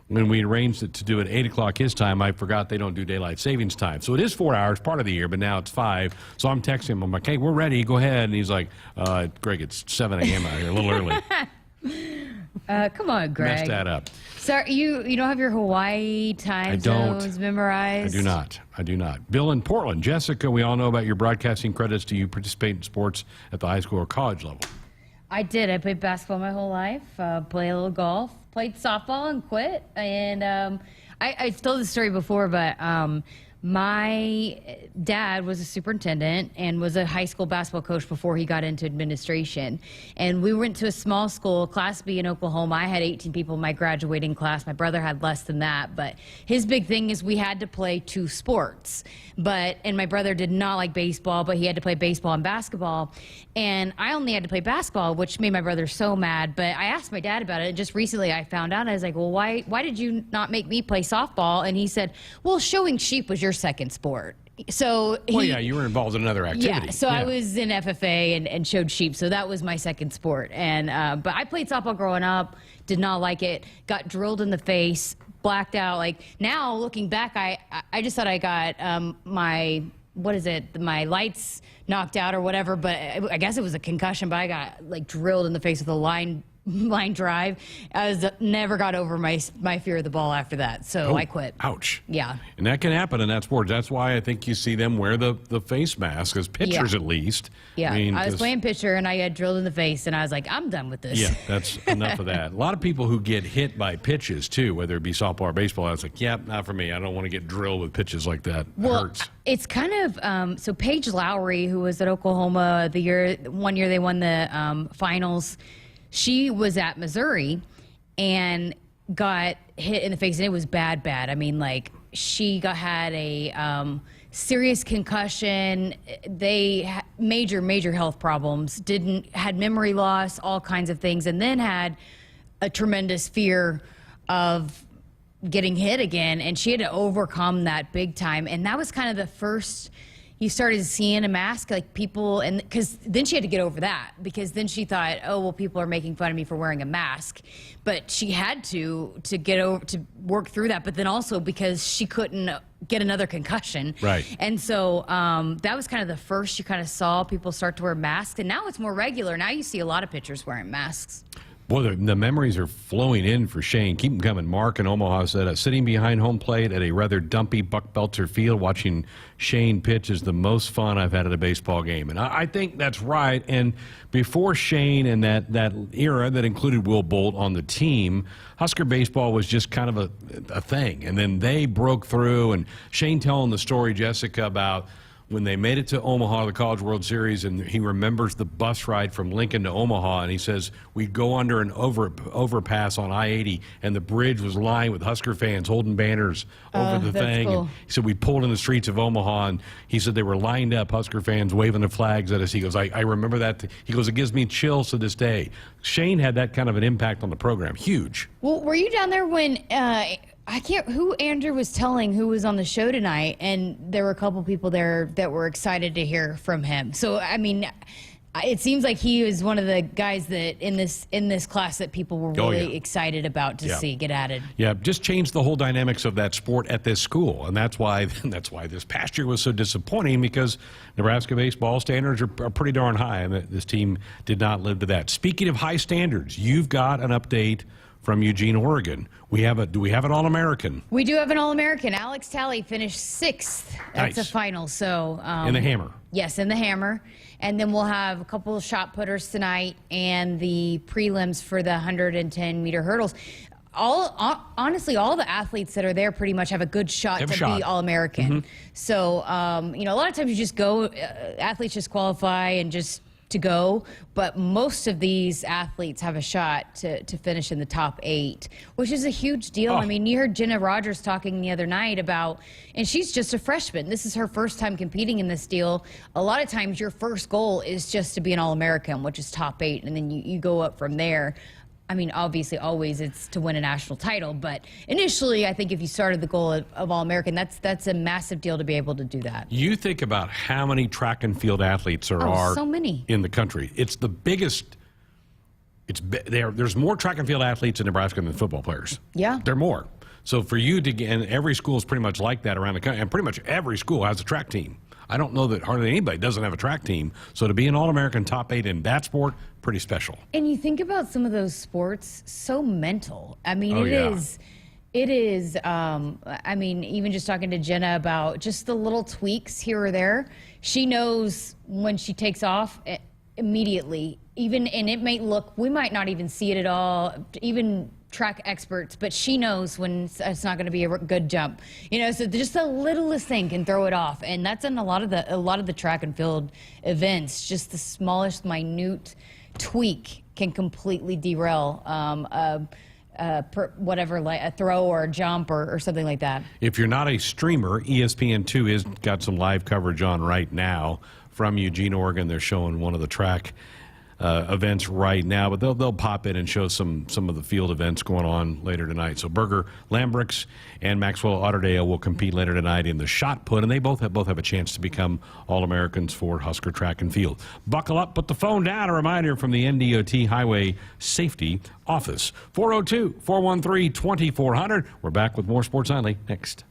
When we arranged it to do it 8 o'clock his time, I forgot they don't do daylight savings time. So it is 4 hours, part of the year, but now it's 5. So I'm texting him. I'm like, hey, we're ready. Go ahead. And he's like, Greg, it's 7 a.m. out here, a little early. Come on, Greg. Messed that up. So you don't have your Hawaii time zones memorized? I do not. Bill in Portland. Jessica, we all know about your broadcasting credits. Do you participate in sports at the high school or college level? I did. I played basketball my whole life, played a little golf, played softball and quit. And I've told this story before, but my dad was a superintendent and was a high school basketball coach before he got into administration. And we went to a small school, Class B in Oklahoma. I had 18 people in my graduating class. My brother had less than that. But his big thing is we had to play 2 sports. And my brother did not like baseball, but he had to play baseball and basketball. And I only had to play basketball, which made my brother so mad. But I asked my dad about it. And just recently I found out. I was like, well, why did you not make me play softball? And he said, well, showing sheep was your second sport. So you were involved in another activity. Yeah, so I was in FFA and showed sheep, so that was my second sport. And but I played softball growing up, did not like it, got drilled in the face, blacked out. Like now looking back, I just thought I got my lights knocked out or whatever, but I guess it was a concussion, but I got like drilled in the face with a line drive. I never got over my fear of the ball after that, so I quit. Ouch. Yeah. And that can happen in that sport. That's why I think you see them wear the face mask, as pitchers at least. Yeah, I was playing pitcher and I got drilled in the face and I was like, I'm done with this. Yeah, that's enough of that. A lot of people who get hit by pitches too, whether it be softball or baseball, I was like, yep, not for me. I don't want to get drilled with pitches like that. It hurts. It's kind of so Paige Lowry, who was at Oklahoma one year they won the finals. She was at Missouri and got hit in the face, and it was bad. I mean, like, she had a serious concussion. They had major health problems, had memory loss, all kinds of things, and then had a tremendous fear of getting hit again, and she had to overcome that big time. And that was kind of the first you started seeing a mask, like people, and because then she had to get over that, because then she thought, oh, well, people are making fun of me for wearing a mask. But she had to get over, to work through that, but then also because she couldn't get another concussion. Right. And so that was kind of the first you kind of saw people start to wear masks, and now it's more regular. Now you see a lot of pitchers wearing masks. Boy, the memories are flowing in for Shane. Keep them coming. Mark in Omaha said, sitting behind home plate at a rather dumpy Buck Belter field watching Shane pitch is the most fun I've had at a baseball game. And I think that's right. And before Shane and that era that included Will Bolt on the team, Husker baseball was just kind of a thing. And then they broke through. And Shane telling the story, Jessica, about when they made it to Omaha, the College World Series, and he remembers the bus ride from Lincoln to Omaha, and he says we'd go under an overpass on I-80, and the bridge was lined with Husker fans holding banners over the thing. Cool. And he said we pulled in the streets of Omaha, and he said they were lined up, Husker fans waving the flags at us. He goes, I remember that. He goes, it gives me chills to this day. Shane had that kind of an impact on the program. Huge. Well, were you down there when who Andrew was telling who was on the show tonight, and there were a couple people there that were excited to hear from him. So, I mean, it seems like he was one of the guys that in this class that people were really excited about to see get added. Yeah, just changed the whole dynamics of that sport at this school, and that's why this past year was so disappointing, because Nebraska baseball standards are pretty darn high, and this team did not live to that. Speaking of high standards, you've got an update from Eugene, Oregon. Do we have an All-American? We do have an All-American. Alex Talley finished 6th at the final. So in the hammer. Yes, in the hammer. And then we'll have a couple of shot putters tonight and the prelims for the 110-meter hurdles. Honestly, all the athletes that are there pretty much have a good shot to be All-American. Mm-hmm. So, a lot of times you just go, athletes just qualify and just to go, but most of these athletes have a shot to finish in the top 8, which is a huge deal. I mean, you heard Jenna Rogers talking the other night about, and she's just a freshman. This is her first time competing in this deal. A lot of times your first goal is just to be an All-American, which is top 8, and then you go up from there. I mean, obviously, always it's to win a national title, but initially, I think if you started the goal of All-American, that's a massive deal to be able to do that. You think about how many track and field athletes there are so many in the country. It's the biggest. There's more track and field athletes in Nebraska than football players. Yeah. There are more. So for you to get, and every school is pretty much like that around the country, and pretty much every school has a track team. I don't know that hardly anybody doesn't have a track team. So to be an All-American top 8 in that sport, pretty special. And you think about some of those sports, so mental. I mean, it is, I mean, even just talking to Jenna about just the little tweaks here or there, she knows when she takes off immediately, and it may look, we might not even see it at all, even track experts, but she knows when it's not going to be a good jump, so just the littlest thing can throw it off. And that's in a lot of the track and field events. Just the smallest minute tweak can completely derail whatever, like a throw or a jump or something like that. If you're not a streamer, ESPN2 has got some live coverage on right now from Eugene, Oregon. They're showing one of the track events right now, but they'll pop in and show some of the field events going on later tonight. So Berger Lambricks and Maxwell Otterdale will compete later tonight in the shot put, and they both have a chance to become All-Americans for Husker track and field. Buckle up, put the phone down. A reminder from the NDOT Highway Safety Office. 402-413-2400. We're back with more Sports Nightly next.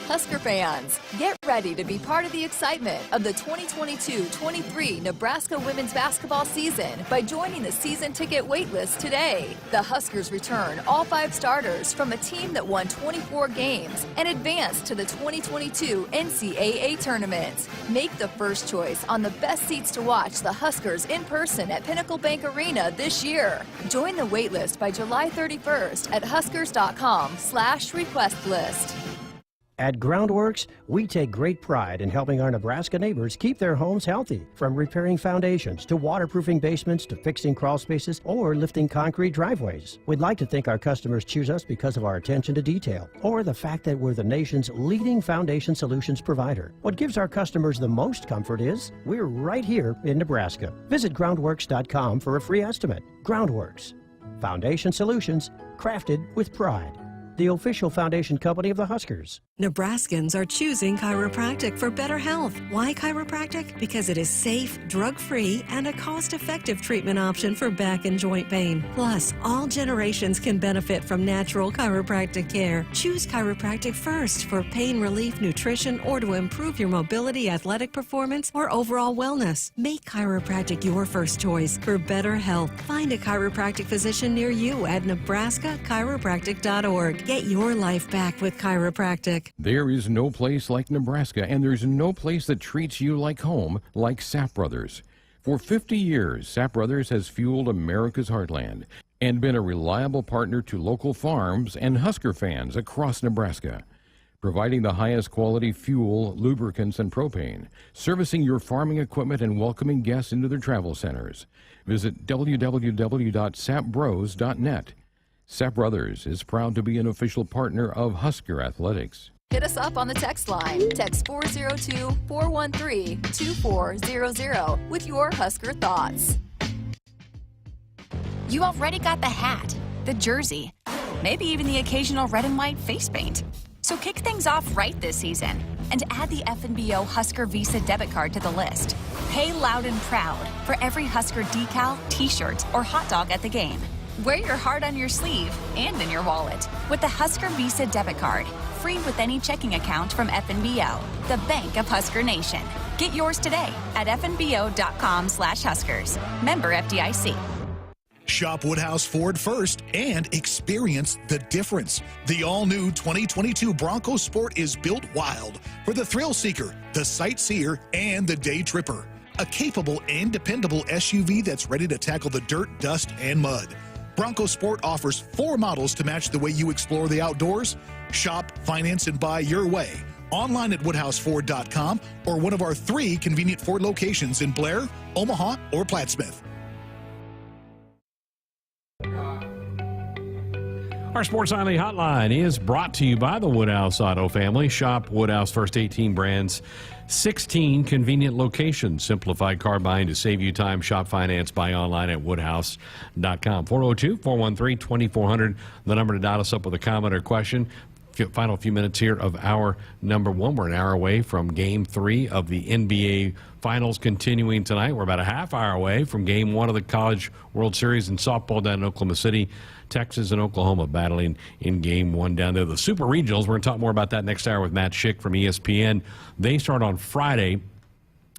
Husker fans, get ready to be part of the excitement of the 2022-23 Nebraska women's basketball season by joining the season ticket waitlist today. The Huskers return all 5 starters from a team that won 24 games and advanced to the 2022 NCAA tournament. Make the first choice on the best seats to watch the Huskers in person at Pinnacle Bank Arena this year. Join the waitlist by July 31st at huskers.com/request list. At Groundworks, we take great pride in helping our Nebraska neighbors keep their homes healthy. From repairing foundations to waterproofing basements to fixing crawl spaces or lifting concrete driveways. We'd like to think our customers choose us because of our attention to detail or the fact that we're the nation's leading foundation solutions provider. What gives our customers the most comfort is we're right here in Nebraska. Visit groundworks.com for a free estimate. Groundworks, foundation solutions crafted with pride. The official foundation company of the Huskers. Nebraskans are choosing chiropractic for better health. Why chiropractic? Because it is safe, drug-free, and a cost-effective treatment option for back and joint pain. Plus, all generations can benefit from natural chiropractic care. Choose chiropractic first for pain relief, nutrition, or to improve your mobility, athletic performance, or overall wellness. Make chiropractic your first choice for better health. Find a chiropractic physician near you at nebraska-chiropractic.org. Get your life back with chiropractic. There is no place like Nebraska, and there's no place that treats you like home like Sapp Brothers. For 50 years, Sapp Brothers has fueled America's heartland and been a reliable partner to local farms and Husker fans across Nebraska. providing the highest quality fuel, lubricants, and propane, servicing your farming equipment and welcoming guests into their travel centers. Visit www.sapbros.net. Sap Brothers is proud to be an official partner of Husker Athletics. Hit us up on the text line. Text 402-413-2400 with your Husker thoughts. You already got the hat, the jersey, maybe even the occasional red and white face paint. So kick things off right this season and add the FNBO Husker Visa debit card to the list. Pay loud and proud for every Husker decal, t-shirt, or hot dog at the game. Wear your heart on your sleeve and in your wallet with the Husker Visa debit card, free with any checking account from FNBO, the bank of Husker Nation. Get yours today at fnbo.com/Huskers. Member FDIC. Shop Woodhouse Ford first and experience the difference. The all-new 2022 Bronco Sport is built wild for the thrill seeker, the sightseer, and the day tripper. A capable and dependable SUV that's ready to tackle the dirt, dust, and mud. Bronco Sport offers 4 models to match the way you explore the outdoors. Shop, finance, and buy your way. Online at WoodhouseFord.com or one of our 3 convenient Ford locations in Blair, Omaha, or Plattsmouth. Our Sports Nightly Hotline is brought to you by the Woodhouse Auto family. Shop Woodhouse first 18 brands, 16 convenient locations. Simplified car buying to save you time. Shop, finance, buy online at woodhouse.com. 402-413-2400, the number to dot us up with a comment or question. Final few minutes here of hour number 1. We're an hour away from Game 3 of the NBA Finals continuing tonight. We're about a half hour away from Game 1 of the College World Series in softball down in Oklahoma City. Texas and Oklahoma battling in Game 1 down there. The Super Regionals, we're going to talk more about that next hour with Matt Schick from ESPN. They start on Friday,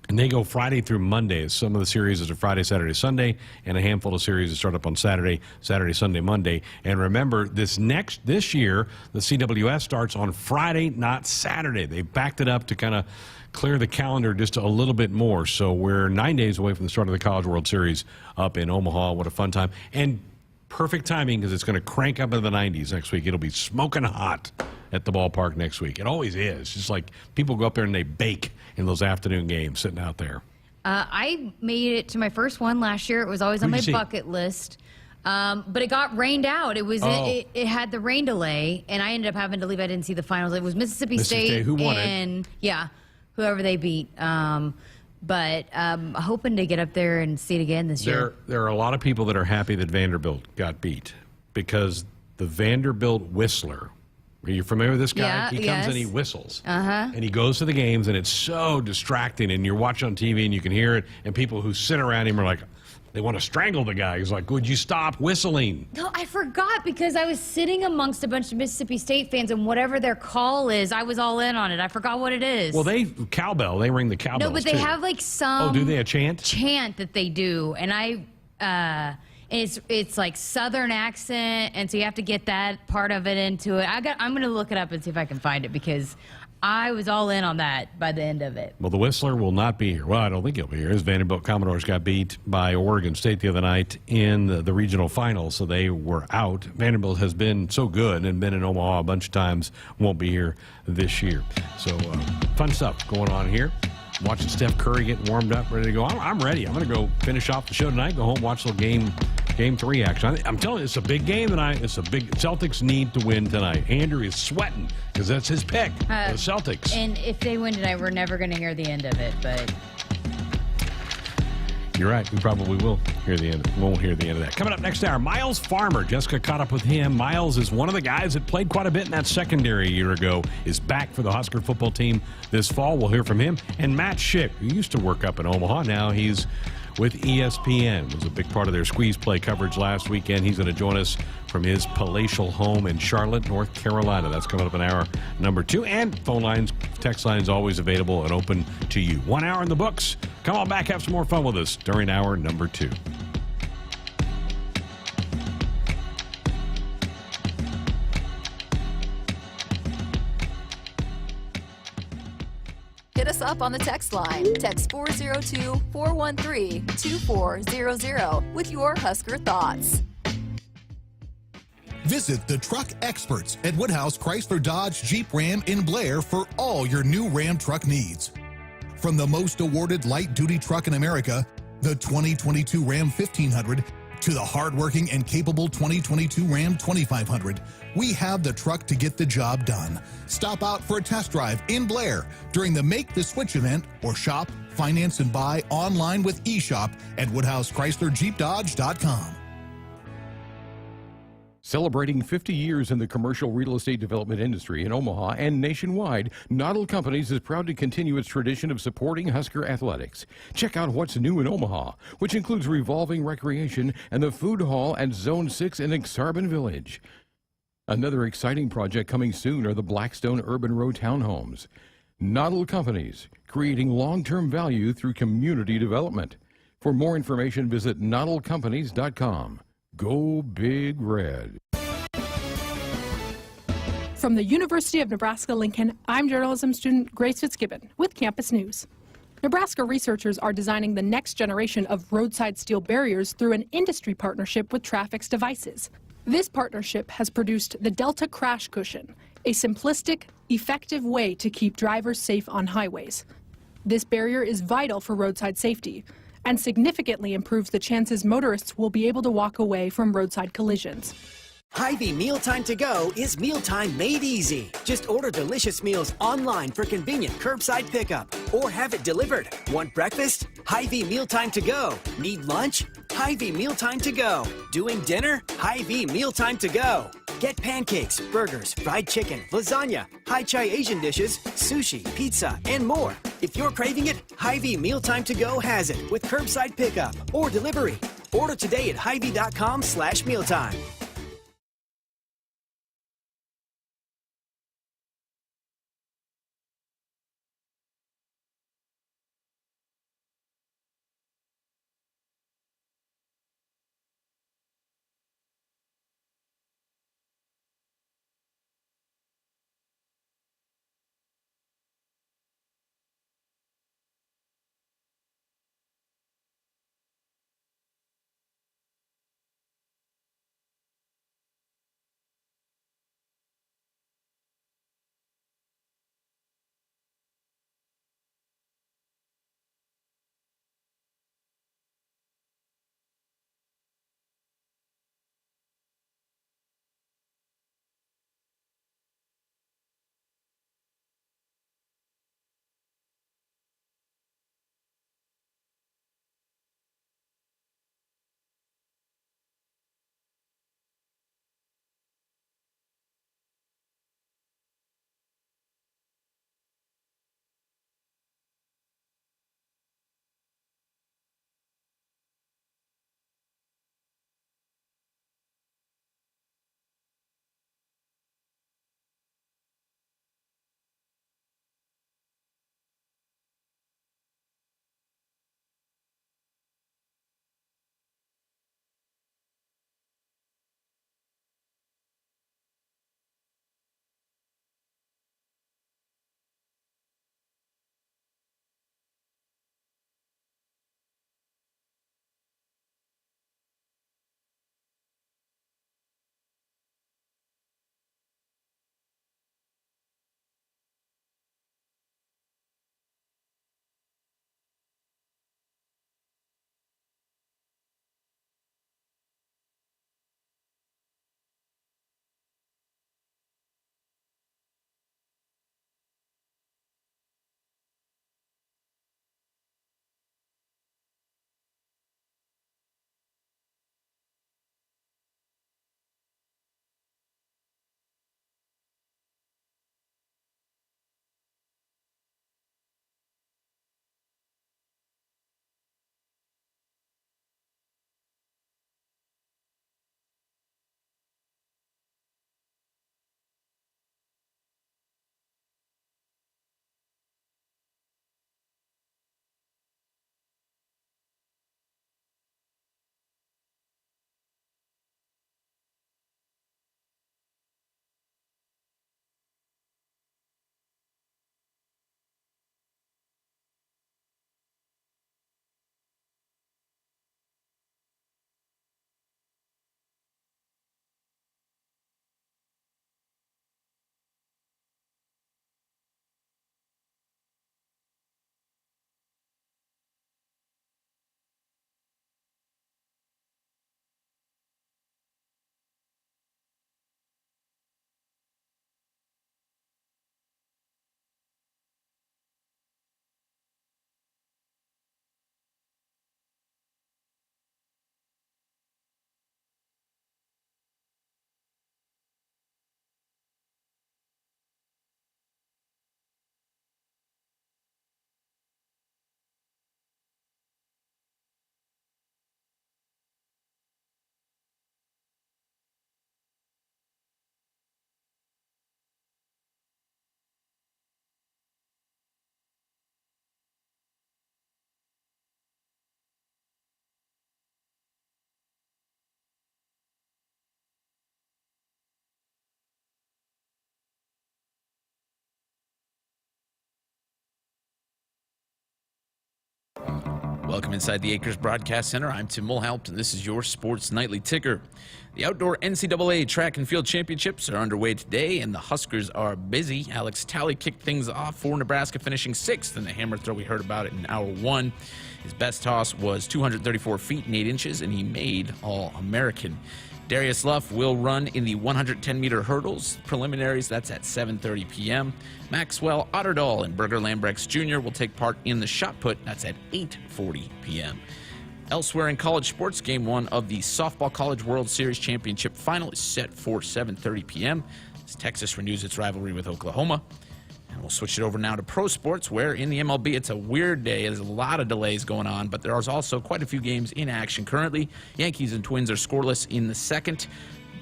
and they go Friday through Monday. Some of the series are Friday, Saturday, Sunday, and a handful of series that start up on Saturday, Sunday, Monday. And remember, this year, the CWS starts on Friday, not Saturday. They backed it up to kind of clear the calendar just a little bit more. So we're 9 days away from the start of the College World Series up in Omaha. What a fun time. And perfect timing because it's going to crank up into the 90s next week. It'll be smoking hot at the ballpark next week. It always is. Just like people go up there and they bake in those afternoon games sitting out there. I made it to my first one last year. It was always on my bucket list. But it got rained out. It was it had the rain delay, and I ended up having to leave. I didn't see the finals. It was Mississippi State. Who won and, yeah, whoever they beat. But hoping to get up there and see it again this year. There are a lot of people that are happy that Vanderbilt got beat because the Vanderbilt Whistler. Are you familiar with this guy? Yeah, he comes and he whistles. Uh-huh. And he goes to the games, and it's so distracting. And you're watching on TV, and you can hear it. And people who sit around him are like, they want to strangle the guy. He's like, would you stop whistling? No, I forgot because I was sitting amongst a bunch of Mississippi State fans, and whatever their call is, I was all in on it. I forgot what it is. Well, they ring the cowbells. No, but they too. have like some. Oh, do they a chant? Chant that they do, and it's like Southern accent, and so you have to get that part of it into it. I'm going to look it up and see if I can find it because I was all in on that by the end of it. Well, the Whistler will not be here. Well, I don't think he'll be here. His Vanderbilt Commodores got beat by Oregon State the other night in the regional finals, so they were out. Vanderbilt has been so good and been in Omaha a bunch of times, won't be here this year. So fun stuff going on here. Watching Steph Curry getting warmed up, ready to go. I'm ready. I'm going to go finish off the show tonight, go home, watch a little game 3 action. I'm telling you, it's a big game tonight. It's a big Celtics need to win tonight. Andrew is sweating because that's his pick, the Celtics. And if they win tonight, we're never going to hear the end of it, but you're right. We probably will hear the end. Won't hear the end of that. Coming up next hour, Miles Farmer. Jessica caught up with him. Miles is one of the guys that played quite a bit in that secondary a year ago. Is back for the Husker football team this fall. We'll hear from him. And Matt Schick, who used to work up in Omaha. Now he's with ESPN. Was a big part of their squeeze play coverage last weekend. He's going to join us from his palatial home in Charlotte, North Carolina. That's coming up in hour number 2. And phone lines, text lines always available and open to you. 1 hour in the books. Come on back, have some more fun with us during hour number 2. Hit us up on the text line. Text 402-413-2400 with your Husker thoughts. Visit the truck experts at Woodhouse Chrysler Dodge Jeep Ram in Blair for all your new Ram truck needs. From the most awarded light-duty truck in America, the 2022 Ram 1500, to the hardworking and capable 2022 Ram 2500, we have the truck to get the job done. Stop out for a test drive in Blair during the Make the Switch event, or shop, finance, and buy online with eShop at WoodhouseChryslerJeepDodge.com. Celebrating 50 years in the commercial real estate development industry in Omaha and nationwide, Noddle Companies is proud to continue its tradition of supporting Husker athletics. Check out what's new in Omaha, which includes revolving recreation and the food hall at Zone 6 in Exarban Village. Another exciting project coming soon are the Blackstone Urban Row townhomes. Noddle Companies, creating long-term value through community development. For more information, visit noddlecompanies.com. Go Big Red. From the University of Nebraska-Lincoln, I'm journalism student Grace Fitzgibbon with Campus News. Nebraska researchers are designing the next generation of roadside steel barriers through an industry partnership with Trafix Devices. This partnership has produced the Delta Crash Cushion, a simplistic, effective way to keep drivers safe on highways. This barrier is vital for roadside safety and significantly improves the chances motorists will be able to walk away from roadside collisions. Hy-Vee Mealtime to Go is mealtime made easy. Just order delicious meals online for convenient curbside pickup or have it delivered. Want breakfast? Hy-Vee Mealtime to Go. Need lunch? Hy-Vee Mealtime to Go. Doing dinner? Hy-Vee Mealtime to Go. Get pancakes, burgers, fried chicken, lasagna, high chai Asian dishes, sushi, pizza, and more. If you're craving it, Hy-Vee Mealtime to Go has it with curbside pickup or delivery. Order today at Hy-Vee.com/mealtime. Welcome inside the Acres Broadcast Center. I'm Tim Mulhaupt, and this is your Sports Nightly Ticker. The outdoor NCAA track and field championships are underway today, and the Huskers are busy. Alex Talley kicked things off for Nebraska, finishing 6th in the hammer throw. We heard about it in hour 1. His best toss was 234 feet and 8 inches, and he made All-American. Darius Luff will run in the 110-meter hurdles preliminaries. That's at 7:30 p.m. Maxwell Otterdahl and Berger Lambrechts Jr. will take part in the shot put. That's at 8:40 p.m. Elsewhere in college sports, Game 1 of the Softball College World Series Championship Final is set for 7:30 p.m. as Texas renews its rivalry with Oklahoma. And we'll switch it over now to pro sports, where in the MLB, it's a weird day. There's a lot of delays going on, but there's also quite a few games in action currently. Yankees and Twins are scoreless in the second.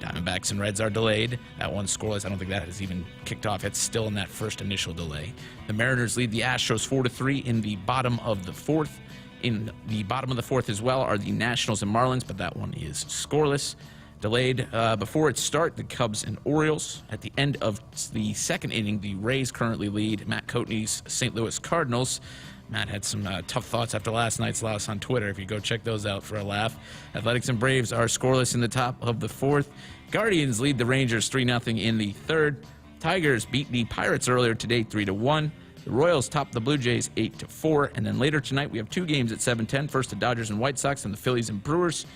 Diamondbacks and Reds are delayed. That one's scoreless. I don't think that has even kicked off. It's still in that first initial delay. The Mariners lead the Astros 4-3 in the bottom of the fourth. In the bottom of the fourth as well are the Nationals and Marlins, but that one is scoreless. Delayed before its start, the Cubs and Orioles. At the end of the second inning, the Rays currently lead Matt Coatney's St. Louis Cardinals. Matt had some tough thoughts after last night's loss on Twitter. If you go check those out for a laugh. Athletics and Braves are scoreless in the top of the fourth. Guardians lead the Rangers 3-0 in the third. Tigers beat the Pirates earlier today 3-1. The Royals top the Blue Jays 8-4. And then later tonight, we have two games at 7:10. First, the Dodgers and White Sox, and the Phillies and Brewers.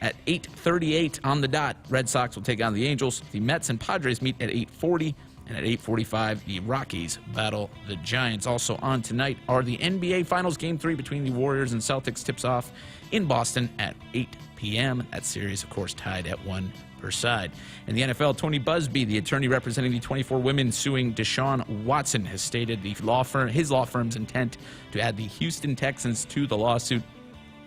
At 8:38 on the dot, Red Sox will take on the Angels. The Mets and Padres meet at 8:40, and at 8:45, the Rockies battle the Giants. Also on tonight are the NBA Finals Game 3 between the Warriors and Celtics. Tips off in Boston at 8 p.m. That series, of course, tied at 1 per side. In the NFL, Tony Buzbee, the attorney representing the 24 women suing Deshaun Watson, has stated his law firm's intent to add the Houston Texans to the lawsuit.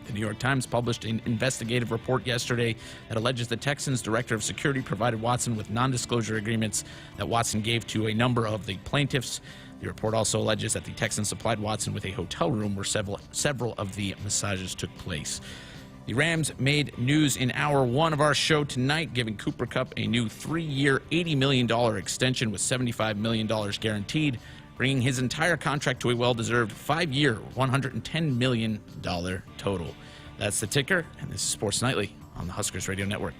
The New York Times published an investigative report yesterday that alleges the Texans' director of security provided Watson with non-disclosure agreements that Watson gave to a number of the plaintiffs. The report also alleges that the Texans supplied Watson with a hotel room where several of the massages took place. The Rams made news in hour 1 of our show tonight, giving Cooper Kupp a new 3-year, $80 million extension with $75 million guaranteed, bringing his entire contract to a well-deserved 5-year, $110 million total. That's the ticker, and this is Sports Nightly on the Huskers Radio Network.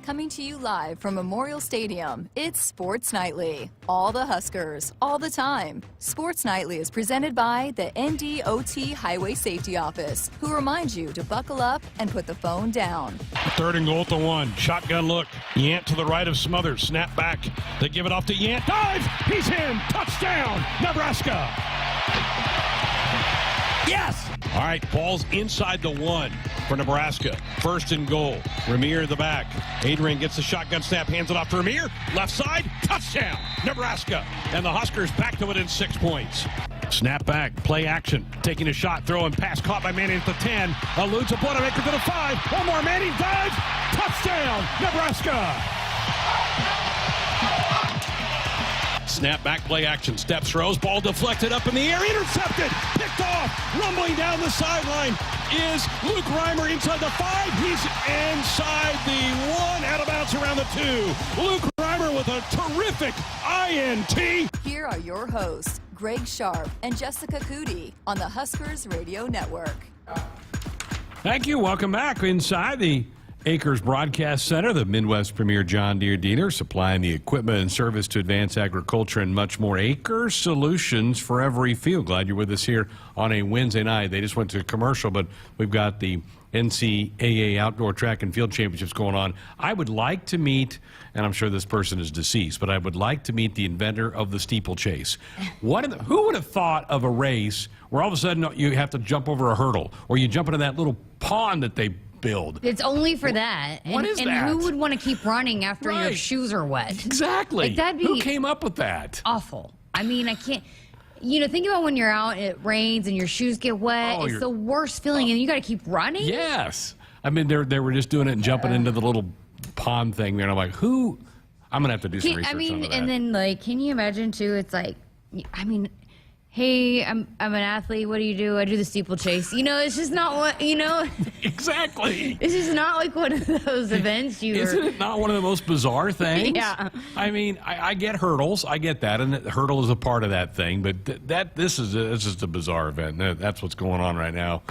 Coming to you live from Memorial Stadium, it's Sports Nightly. All the Huskers, all the time. Sports Nightly is presented by the NDOT Highway Safety Office, who reminds you to buckle up and put the phone down. 3rd and goal to 1. Shotgun look. Yant to the right of Smothers. Snap back. They give it off to Yant. Dives. He's in. Touchdown, Nebraska. Yes! All right, ball's inside the 1 for Nebraska. 1st and goal. Ramir in the back. Adrian gets the shotgun snap, hands it off to Ramir. Left side, touchdown, Nebraska. And the Huskers back to within 6 points. Snap back, play action. Taking a shot, throwing pass caught by Manning at the 10. Eludes a Boilermaker to the 5. One more, Manning dives. Touchdown, Nebraska. Snap back, play action, steps, throws, ball deflected up in the air, intercepted, picked off, rumbling down the sideline is Luke Reimer inside the 5. He's inside the 1, out of bounds around the 2. Luke Reimer with a terrific INT. Here are your hosts, Greg Sharpe and Jessica Coody on the Huskers Radio Network. Thank you. Welcome back inside the Acres Broadcast Center, the Midwest premier John Deere dealer, supplying the equipment and service to advance agriculture and much more. Acres solutions for every field. Glad you're with us here on a Wednesday night. They just went to commercial, but we've got the NCAA Outdoor Track and Field Championships going on. I would like to meet, and I'm sure this person is deceased, but I would like to meet the inventor of the steeplechase. Who would have thought of a race where all of a sudden you have to jump over a hurdle, or you jump into that little pond that they build? It's only for that. What is that? And who would want to keep running after your shoes are wet? Exactly. Like, that'd be who came up with that? Awful. I mean, I can't. You know, think about when you're out, it rains, and your shoes get wet. It's the worst feeling, and you got to keep running. Yes. I mean, they were just doing it and jumping into the little pond thing there, and I'm like, who? I'm going to have to do some research on that. And then, like, can you imagine, too, it's like, I mean, hey, I'm an athlete. What do you do? I do the steeplechase. You know, it's just not what, you know. Exactly. This is not like one of those events Isn't it not one of the most bizarre things? Yeah. I mean, I get hurdles. I get that, and the hurdle is a part of that thing. But this is just a bizarre event. That's what's going on right now.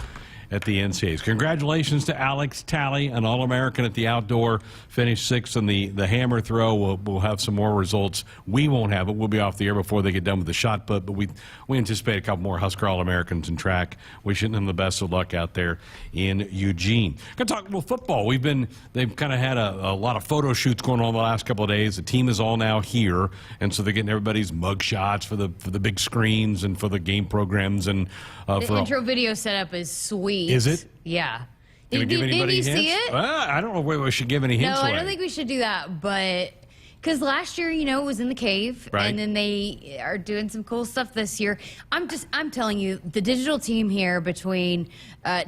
at the NCAAs. Congratulations to Alex Talley, an All-American at the outdoor, finished 6th in the hammer throw. We'll have some more results. We won't have it. We'll be off the air before they get done with the shot put, but we anticipate a couple more Husker All-Americans in track. Wishing them the best of luck out there in Eugene. Going to talk a little football. They've kind of had a lot of photo shoots going on the last couple of days. The team is all now here, and so they're getting everybody's mug shots for the big screens and for the game programs and the intro video setup is sweet. Is it? Yeah. Did you see it? I don't know if we should give any hints. No, away. I don't think we should do that, but because last year, it was in the cave, right. And then they are doing some cool stuff this year. I'm telling you, the digital team here between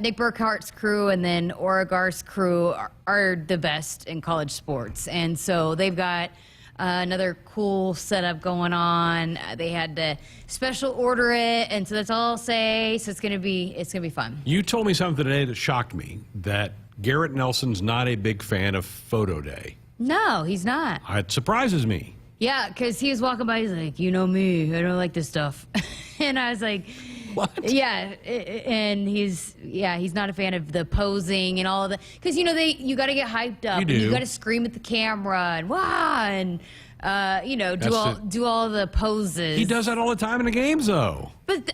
Nick Burkhart's crew and then Oregar's crew are the best in college sports, and so they've got another cool setup going on. They had to special order it, and so that's all I'll say. So it's gonna be fun. You told me something today that shocked me, that Garrett Nelson's not a big fan of photo day. No, he's not. It surprises me. Yeah, because he was walking by, he's like, you know me, I don't like this stuff. And I was like, what? Yeah, and he's not a fan of the posing and all of that. Because, you got to get hyped up. You do. And you got to scream at the camera and wow, and, do all the poses. He does that all the time in the games, though. But,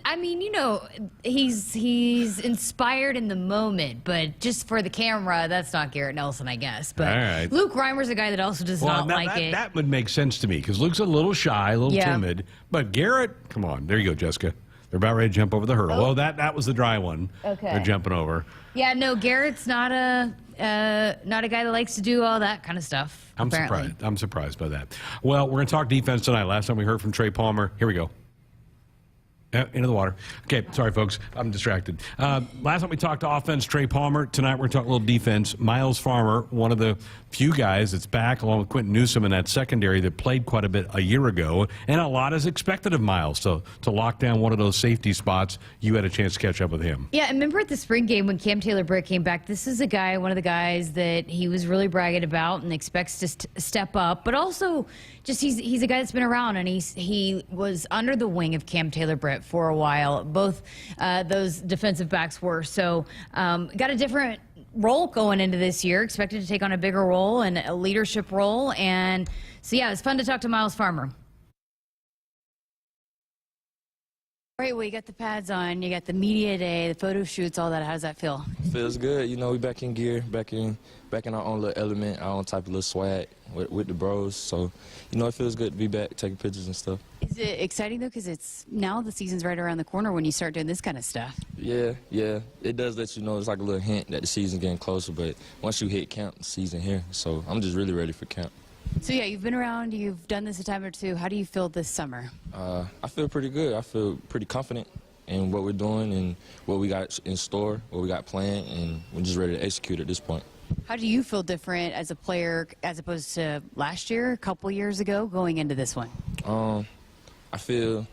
he's inspired in the moment, but just for the camera, that's not Garrett Nelson, I guess. But all right. Luke Reimer's a guy that also does not like it. That would make sense to me, because Luke's a little shy, a little timid. But Garrett, come on. There you go, Jessica. They're about ready to jump over the hurdle. Oh, that was the dry one. Okay. They're jumping over. Yeah, no, Garrett's not a guy that likes to do all that kind of stuff. Apparently. I'm surprised by that. Well, we're going to talk defense tonight. Last time we heard from Trey Palmer. Here we go. Into the water. Okay, sorry, folks. I'm distracted. Last time we talked to offense, Trey Palmer. Tonight we're going to talk a little defense. Miles Farmer, one of the few guys that's back, along with Quentin Newsome in that secondary that played quite a bit a year ago. And a lot is expected of Miles. So to lock down one of those safety spots, you had a chance to catch up with him. Yeah, remember at the spring game when Taylor Burt came back, this is one of the guys that he was really bragging about and expects to step up. But also, just he's a guy that's been around, and he was under the wing of Taylor Burt for a while. Both those defensive backs were. So got a different role going into this year, expected to take on a bigger role and a leadership role. And so, yeah, it's fun to talk to Miles Farmer. All right, well, you got the pads on, you got the media day, the photo shoots, all that. How does that feel? Feels good. We back in gear, back in our own little element, our own type of little swag with the bros. So, it feels good to be back, taking pictures and stuff. Is it exciting, though, because now the season's right around the corner when you start doing this kind of stuff? Yeah. It does let you know, it's like a little hint that the season's getting closer, but once you hit camp, the season here. So I'm just really ready for camp. So, yeah, you've been around, you've done this a time or two. How do you feel this summer? I feel pretty good. I feel pretty confident in what we're doing and what we got in store, what we got planned, and we're just ready to execute at this point. How do you feel different as a player as opposed to last year, a couple years ago, going into this one? I feel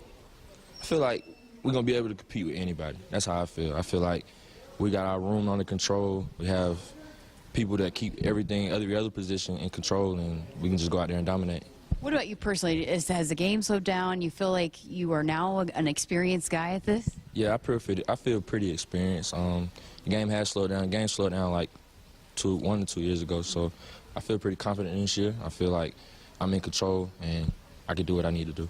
like we're going to be able to compete with anybody. That's how I feel. I feel like we got our room under control. We have people that keep everything, every other position in control, and we can just go out there and dominate. What about you personally? Has the game slowed down? You feel like you are now an experienced guy at this? Yeah, I feel pretty experienced. The game has slowed down. The game slowed down like 1 to 2 years ago, so I feel pretty confident this year. I feel like I'm in control, and I can do what I need to do.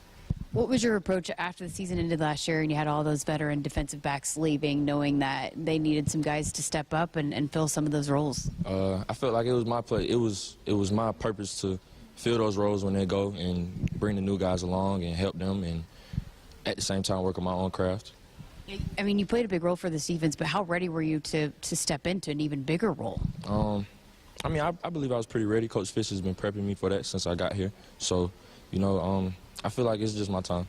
What was your approach after the season ended last year and you had all those veteran defensive backs leaving, knowing that they needed some guys to step up and fill some of those roles? I felt like it was my play. It was my purpose to fill those roles when they go and bring the new guys along and help them, and at the same time work on my own craft. I mean, you played a big role for this defense, but how ready were you to step into an even bigger role? I mean, I believe I was pretty ready. Coach Fish has been prepping me for that since I got here. So, I feel like it's just my time.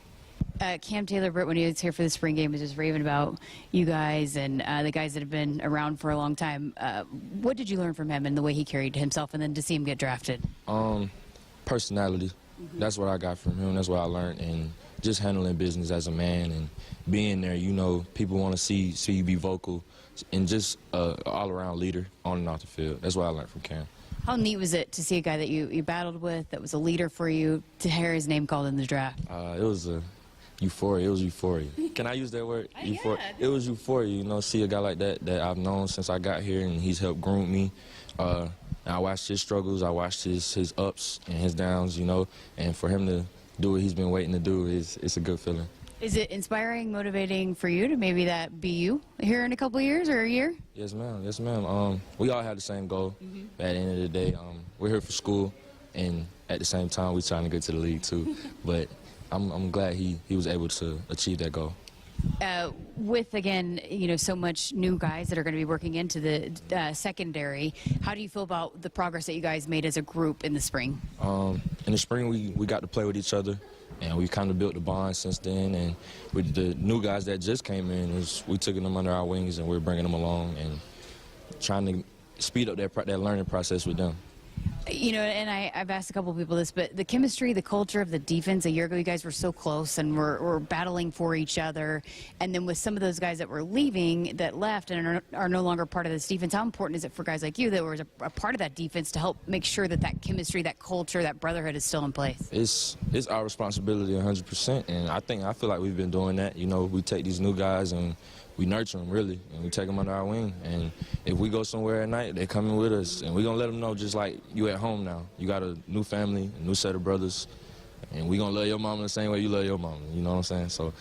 Taylor Burt, when he was here for the spring game, was just raving about you guys and the guys that have been around for a long time. What did you learn from him and the way he carried himself, and then to see him get drafted? Personality. That's what I got from him. That's what I learned. And just handling business as a man and being there, people want to see you be vocal and just all-around leader on and off the field. That's what I learned from Cam. How neat was it to see a guy that you battled with, that was a leader for you, to hear his name called in the draft? It was Euphoria. It was euphoria. Can I use that word? Euphoria. It was euphoria, you know, see a guy like that I've known since I got here, and he's helped groom me. And I watched his struggles, I watched his ups and his downs, you know, and for him to do what he's been waiting to do, it's a good feeling. Is it inspiring, motivating for you to maybe that be you here in a couple of years or a year? Yes, ma'am. Yes, ma'am. We all have the same goal. At the end of the day, we're here for school, and at the same time, we're trying to get to the league too. But I'm glad he was able to achieve that goal. With, again, you know, so much new guys that are going to be working into the secondary, how do you feel about the progress that you guys made as a group in the spring? In the spring, we got to play with each other, and we kind of built the bond since then. And with the new guys that just came in, we took them under our wings, and we're bringing them along and trying to speed up that learning process with them. You know, and I've asked a couple of people this, but the chemistry, the culture of the defense, a year ago you guys were so close and were battling for each other. And then with some of those guys that were leaving, that left and are no longer part of this defense, how important is it for guys like you that were a part of that defense to help make sure that that chemistry, that culture, that brotherhood is still in place? It's our responsibility 100%, and I feel like we've been doing that. You know, we take these new guys and we nurture them, really, and we take them under our wing. And if we go somewhere at night, they come in with us, and we're going to let them know just like you at home now. You got a new family, a new set of brothers, and we're going to love your mama the same way you love your mama, you know what I'm saying? So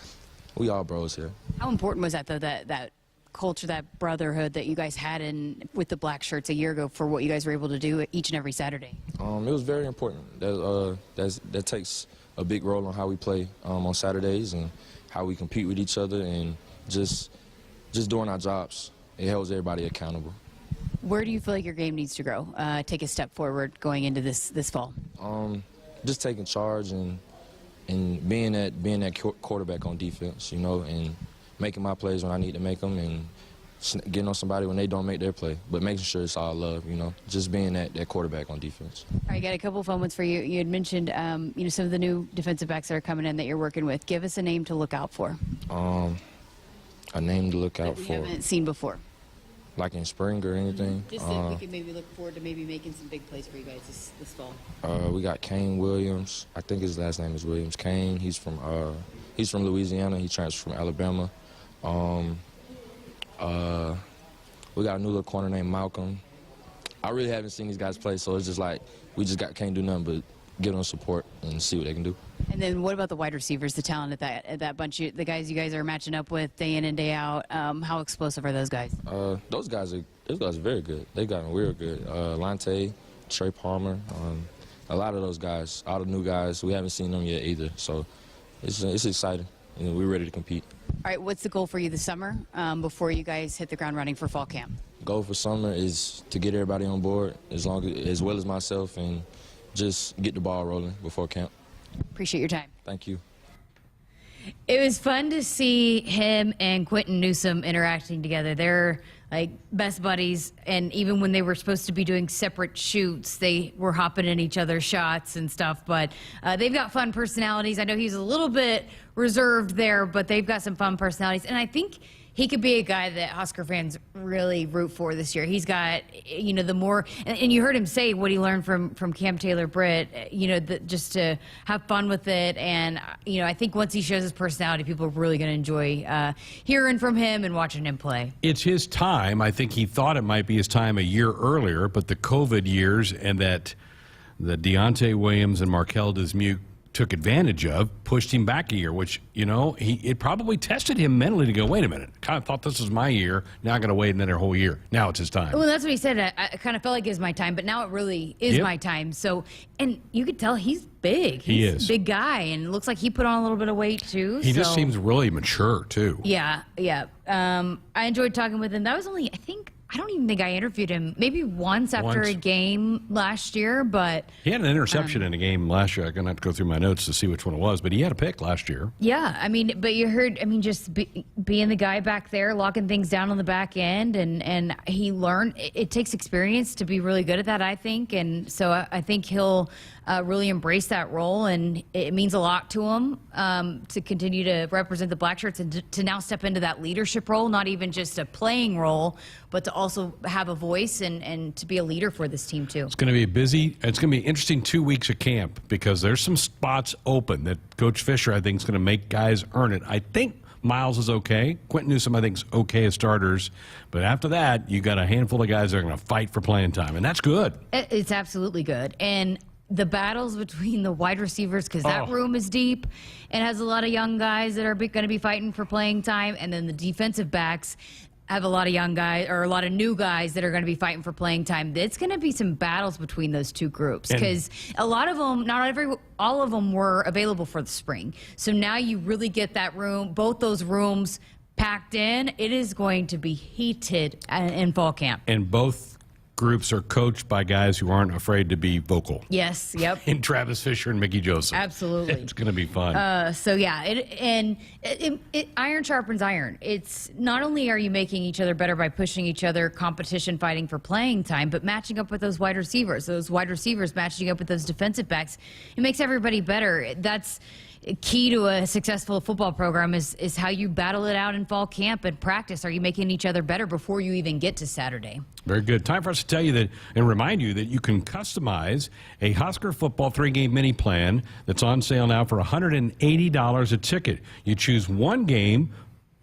we all bros here. How important was that, though, that culture, that brotherhood that you guys had with the black shirts a year ago for what you guys were able to do each and every Saturday? It was very important. That takes a big role on how we play on Saturdays and how we compete with each other, and just doing our jobs. It holds everybody accountable. Where do you feel like your game needs to grow? Take a step forward going into this fall. Just taking charge and being that quarterback on defense, you know, and making my plays when I need to make them, and getting on somebody when they don't make their play, but making sure it's all love, you know, just being that quarterback on defense. All right, got a couple of fun ones for you. You had mentioned, you know, some of the new defensive backs that are coming in that you're working with. Give us a name to look out for. A name to look out that we for. Haven't seen before. Like in spring or anything? Just so we can maybe look forward to maybe making some big plays for you guys this fall. We got Kane Williams. I think his last name is Williams. Kane. He's from Louisiana. He transferred from Alabama. We got a new little corner named Malcolm. I really haven't seen these guys play, so it's just like we just can't do nothing but give them support and see what they can do. And then what about the wide receivers, the talent at that bunch, the guys you guys are matching up with day in and day out? How explosive are those guys? Those guys are very good. They got them real good. Ncaa, Trey Palmer, a lot of those guys, all the new guys, we haven't seen them yet either. So it's exciting. You know, we're ready to compete. All right, what's the goal for you this summer before you guys hit the ground running for fall camp? Goal for summer is to get everybody on board as well as myself, and just get the ball rolling before camp. Appreciate your time. Thank you. It was fun to see him and Quentin Newsome interacting together. They're like best buddies, and even when they were supposed to be doing separate shoots, they were hopping in each other's shots and stuff. But they've got fun personalities. I know he's a little bit reserved there, but they've got some fun personalities. And I think he could be a guy that Husker fans really root for this year. He's got, you know, the more, and you heard him say what he learned from Camp Taylor Burt, you know, just to have fun with it. And, you know, I think once he shows his personality, people are really going to enjoy hearing from him and watching him play. It's his time. I think he thought it might be his time a year earlier, but the COVID years and that the Deontay Williams and Markel Dismuke took advantage of, pushed him back a year, which, you know, it probably tested him mentally to go, wait a minute, kind of thought this was my year, now I got to wait another whole year. Now it's his time. Well, that's what he said. I kind of felt like it was my time, but now it really is my time. So, and you could tell he's big. He's a big guy, and looks like he put on a little bit of weight, too. He just seems really mature, too. Yeah. I enjoyed talking with him. That was only, I don't even think I interviewed him maybe once after a game last year, but he had an interception in a game last year. I'm going to have to go through my notes to see which one it was, but he had a pick last year. Yeah, I mean, but you heard, just being the guy back there, locking things down on the back end, and he learned. It takes experience to be really good at that, I think, and so I think he'll really embrace that role, and it means a lot to him to continue to represent the Black Shirts and to now step into that leadership role, not even just a playing role, but to also have a voice and to be a leader for this team too. It's going to be busy. It's going to be an interesting 2 weeks of camp because there's some spots open that Coach Fisher, I think, is going to make guys earn it. I think Miles is okay. Quentin Newsome, I think, is okay as starters. But after that, you got a handful of guys that are going to fight for playing time, and that's good. It's absolutely good. And the battles between the wide receivers, because that room is deep and has a lot of young guys that are going to be fighting for playing time, and then the defensive backs have a lot of young guys or a lot of new guys that are going to be fighting for playing time. It's going to be some battles between those two groups because a lot of them, all of them were available for the spring. So now you really get that room, both those rooms packed in. It is going to be heated in fall camp. And both groups are coached by guys who aren't afraid to be vocal. Yes, yep. In Travis Fisher and Mickey Joseph. Absolutely. It's going to be fun. So, yeah, iron sharpens iron. It's not only are you making each other better by pushing each other, competition, fighting for playing time, but matching up with those wide receivers matching up with those defensive backs. It makes everybody better. That's key to a successful football program is how you battle it out in fall camp and practice. Are you making each other better before you even get to Saturday? Very good. Time for us to tell you that and remind you that you can customize a Husker football 3-game mini plan that's on sale now for $180 a ticket. You choose one game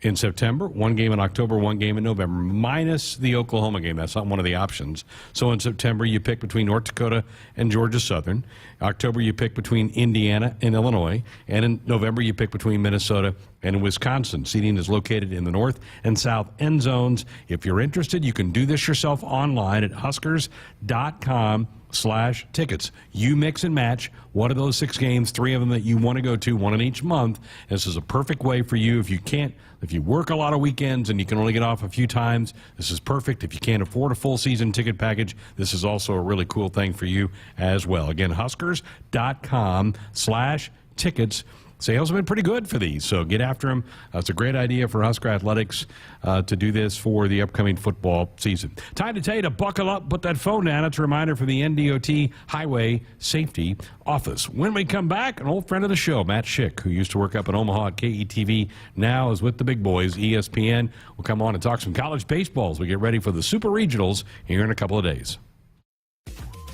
in September, one game in October, one game in November, minus the Oklahoma game. That's not one of the options. So in September, you pick between North Dakota and Georgia Southern. October, you pick between Indiana and Illinois. And in November, you pick between Minnesota and Wisconsin. Seating is located in the north and south end zones. If you're interested, you can do this yourself online at huskers.com/tickets. You mix and match one of those 6 games, 3 of them that you want to go to, one in each month. This is a perfect way for you. If you work a lot of weekends and you can only get off a few times, this is perfect. If you can't afford a full season ticket package, this is also a really cool thing for you as well. Again, huskers.com/tickets. Sales have been pretty good for these, so get after them. It's a great idea for Husker Athletics to do this for the upcoming football season. Time to tell you to buckle up, put that phone down. It's a reminder for the NDOT Highway Safety Office. When we come back, an old friend of the show, Matt Schick, who used to work up in Omaha at KETV, now is with the big boys, ESPN. We'll come on and talk some college baseball as we get ready for the Super Regionals here in a couple of days.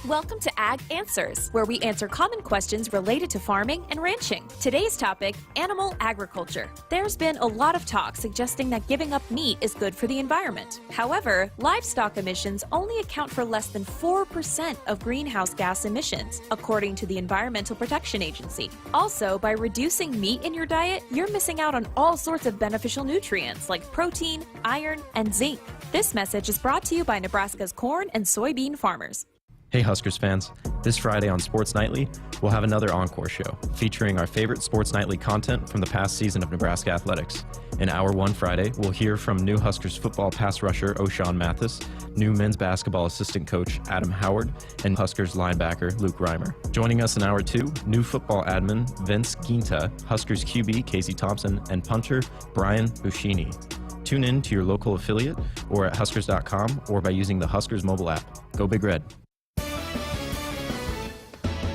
Welcome to Ag Answers, where we answer common questions related to farming and ranching. Today's topic, animal agriculture. There's been a lot of talk suggesting that giving up meat is good for the environment. However, livestock emissions only account for less than 4% of greenhouse gas emissions, according to the Environmental Protection Agency. Also, by reducing meat in your diet, you're missing out on all sorts of beneficial nutrients like protein, iron, and zinc. This message is brought to you by Nebraska's corn and soybean farmers. Hey Huskers fans, this Friday on Sports Nightly, we'll have another encore show featuring our favorite Sports Nightly content from the past season of Nebraska Athletics. In Hour 1 Friday, we'll hear from new Huskers football pass rusher O'Shawn Mathis, new men's basketball assistant coach Adam Howard, and Huskers linebacker Luke Reimer. Joining us in Hour 2, new football admin Vince Ncaa, Huskers QB Casey Thompson, and punter Brian Buschini. Tune in to your local affiliate or at huskers.com or by using the Huskers mobile app. Go Big Red.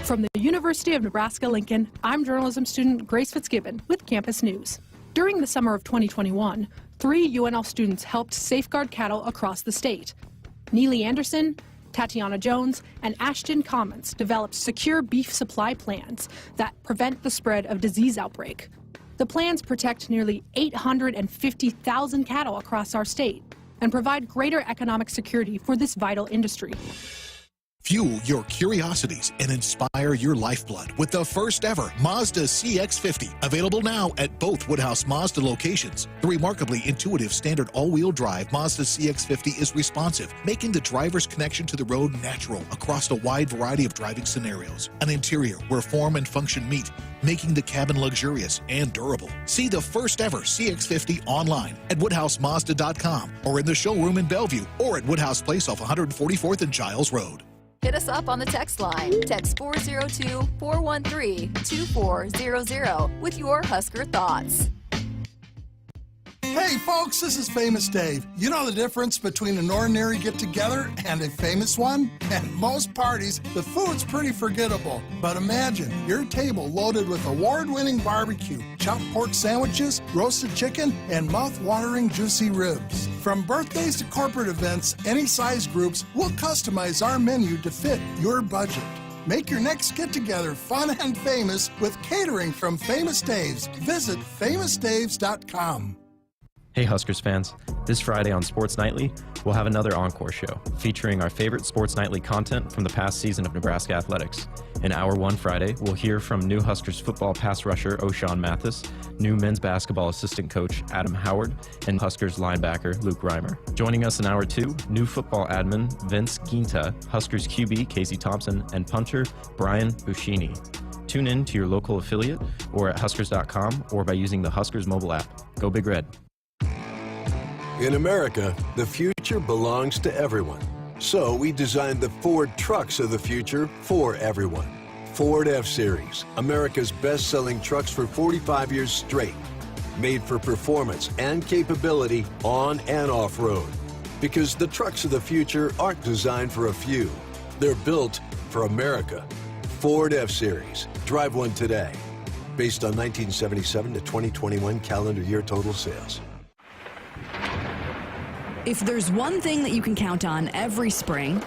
From the University of Nebraska-Lincoln, I'm journalism student Grace Fitzgibbon with Campus News. During the summer of 2021, 3 UNL students helped safeguard cattle across the state. Neely Anderson, Tatiana Jones, and Ashton Commons developed secure beef supply plans that prevent the spread of disease outbreak. The plans protect nearly 850,000 cattle across our state and provide greater economic security for this vital industry. Fuel your curiosities and inspire your lifeblood with the first ever Mazda CX-50, available now at both Woodhouse Mazda locations. The remarkably intuitive standard all-wheel drive Mazda CX-50 is responsive, making the driver's connection to the road natural across a wide variety of driving scenarios. An interior where form and function meet, making the cabin luxurious and durable. See the first ever CX-50 online at WoodhouseMazda.com or in the showroom in Bellevue or at Woodhouse Place off 144th and Giles Road. Hit us up on the text line. Text 402-413-2400 with your Husker thoughts. Hey folks, this is Famous Dave. You know the difference between an ordinary get-together and a famous one? At most parties, the food's pretty forgettable. But imagine your table loaded with award-winning barbecue, chopped pork sandwiches, roasted chicken, and mouth-watering juicy ribs. From birthdays to corporate events, any size groups, we'll customize our menu to fit your budget. Make your next get-together fun and famous with catering from Famous Dave's. Visit famousdaves.com. Hey Huskers fans, this Friday on Sports Nightly, we'll have another encore show featuring our favorite Sports Nightly content from the past season of Nebraska athletics. In Hour 1 Friday, we'll hear from new Huskers football pass rusher O'Shawn Mathis, new men's basketball assistant coach Adam Howard, and Huskers linebacker Luke Reimer. Joining us in Hour 2, new football admin Vince Ncaa, Huskers QB Casey Thompson, and punter Brian Buschini. Tune in to your local affiliate or at huskers.com or by using the Huskers mobile app. Go Big Red. In America, the future belongs to everyone. So we designed the Ford trucks of the future for everyone. Ford F-Series, America's best-selling trucks for 45 years straight. Made for performance and capability on and off-road. Because the trucks of the future aren't designed for a few. They're built for America. Ford F-Series. Drive one today. Based on 1977 to 2021 calendar year total sales. If there's one thing that you can count on every spring,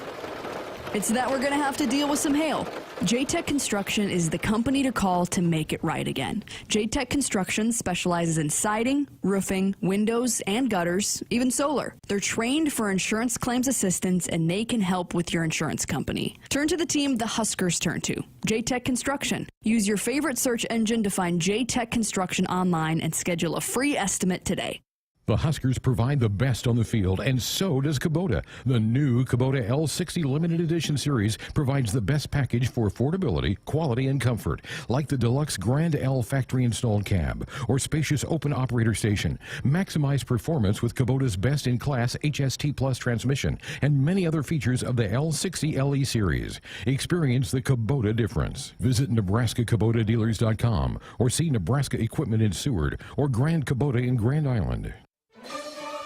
it's that we're going to have to deal with some hail. J-Tech Construction is the company to call to make it right again. J-Tech Construction specializes in siding, roofing, windows, and gutters, even solar. They're trained for insurance claims assistance, and they can help with your insurance company. Turn to the team the Huskers turn to, J-Tech Construction. Use your favorite search engine to find J-Tech Construction online and schedule a free estimate today. The Huskers provide the best on the field, and so does Kubota. The new Kubota L60 Limited Edition Series provides the best package for affordability, quality, and comfort, like the deluxe Grand L factory-installed cab or spacious open operator station. Maximize performance with Kubota's best-in-class HST Plus transmission and many other features of the L60 LE Series. Experience the Kubota difference. Visit nebraska-kubota-dealers.com or see Nebraska Equipment in Seward or Grand Kubota in Grand Island.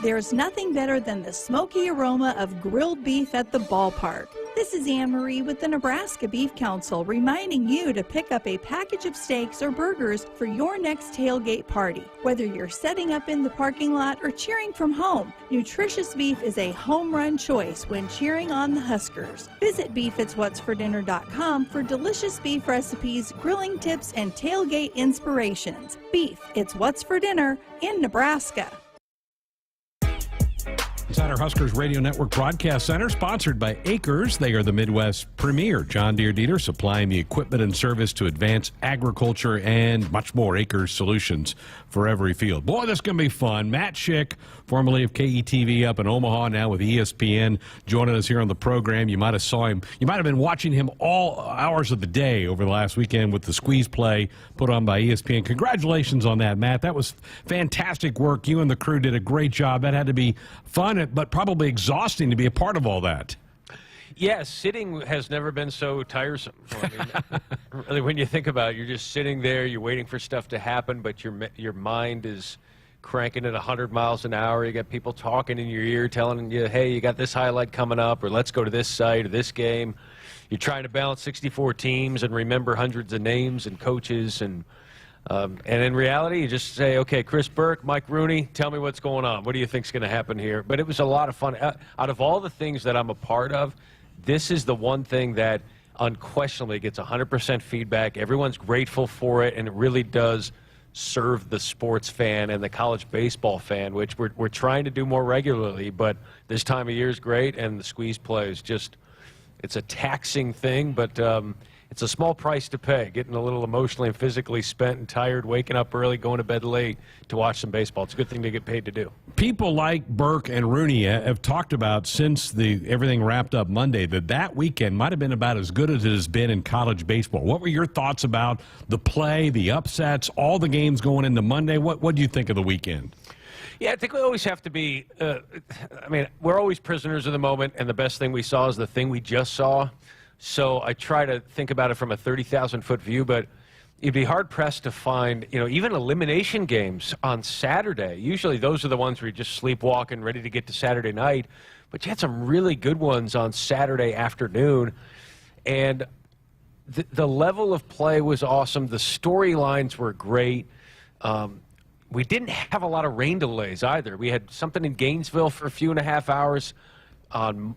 There's nothing better than the smoky aroma of grilled beef at the ballpark. This is Anne Marie with the Nebraska Beef Council reminding you to pick up a package of steaks or burgers for your next tailgate party. Whether you're setting up in the parking lot or cheering from home, nutritious beef is a home run choice when cheering on the Huskers. Visit beefitswhatsfordinner.com for delicious beef recipes, grilling tips, and tailgate inspirations. Beef, it's what's for dinner in Nebraska. Inside our Huskers Radio Network Broadcast Center, sponsored by Acres. They are the Midwest's premier John Deere dealer, supplying the equipment and service to advance agriculture and much more. Acres solutions for every field. Boy, this is going to be fun. Matt Schick, formerly of KETV up in Omaha, now with ESPN, joining us here on the program. You might have saw him. You might have been watching him all hours of the day over the last weekend with the squeeze play put on by ESPN. Congratulations on that, Matt. That was fantastic work. You and the crew did a great job. That had to be fun, but probably exhausting to be a part of all that. Yeah, sitting has never been so tiresome. I mean, really, when you think about it, you're just sitting there, you're waiting for stuff to happen, but your mind is cranking at 100 miles an hour. You got people talking in your ear, telling you, hey, you got this highlight coming up, or let's go to this site or this game. You're trying to balance 64 teams and remember hundreds of names and coaches, and in reality, you just say, okay, Chris Burke, Mike Rooney, tell me what's going on. What do you think's going to happen here? But it was a lot of fun. Out of all the things that I'm a part of, this is the one thing that unquestionably gets 100% feedback. Everyone's grateful for it, and it really does serve the sports fan and the college baseball fan, which we're trying to do more regularly. But this time of year is great, and the squeeze play is just, it's a taxing thing, but it's a small price to pay, getting a little emotionally and physically spent and tired, waking up early, going to bed late to watch some baseball. It's a good thing to get paid to do. People like Burke and Rooney have talked about since everything wrapped up Monday that weekend might have been about as good as it has been in college baseball. What were your thoughts about the play, the upsets, all the games going into Monday? What do you think of the weekend? Yeah, I think we always have to be we're always prisoners of the moment, and the best thing we saw is the thing we just saw. So I try to think about it from a 30,000-foot view, but you'd be hard-pressed to find, even elimination games on Saturday. Usually those are the ones where you're just sleepwalking, ready to get to Saturday night. But you had some really good ones on Saturday afternoon. And the level of play was awesome. The storylines were great. we didn't have a lot of rain delays either. We had something in Gainesville for a few and a half hours on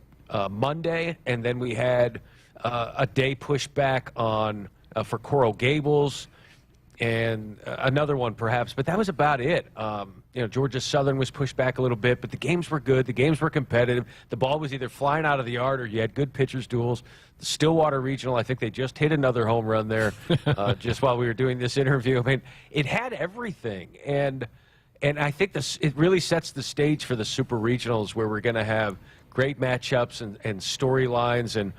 Monday, and then we had a day pushback on for Coral Gables, and another one perhaps, but that was about it. Georgia Southern was pushed back a little bit, but the games were good. The games were competitive. The ball was either flying out of the yard or you had good pitchers' duels. The Stillwater Regional, I think they just hit another home run there just while we were doing this interview. I mean, it had everything, and I think it really sets the stage for the Super Regionals, where we're going to have great matchups and storylines. And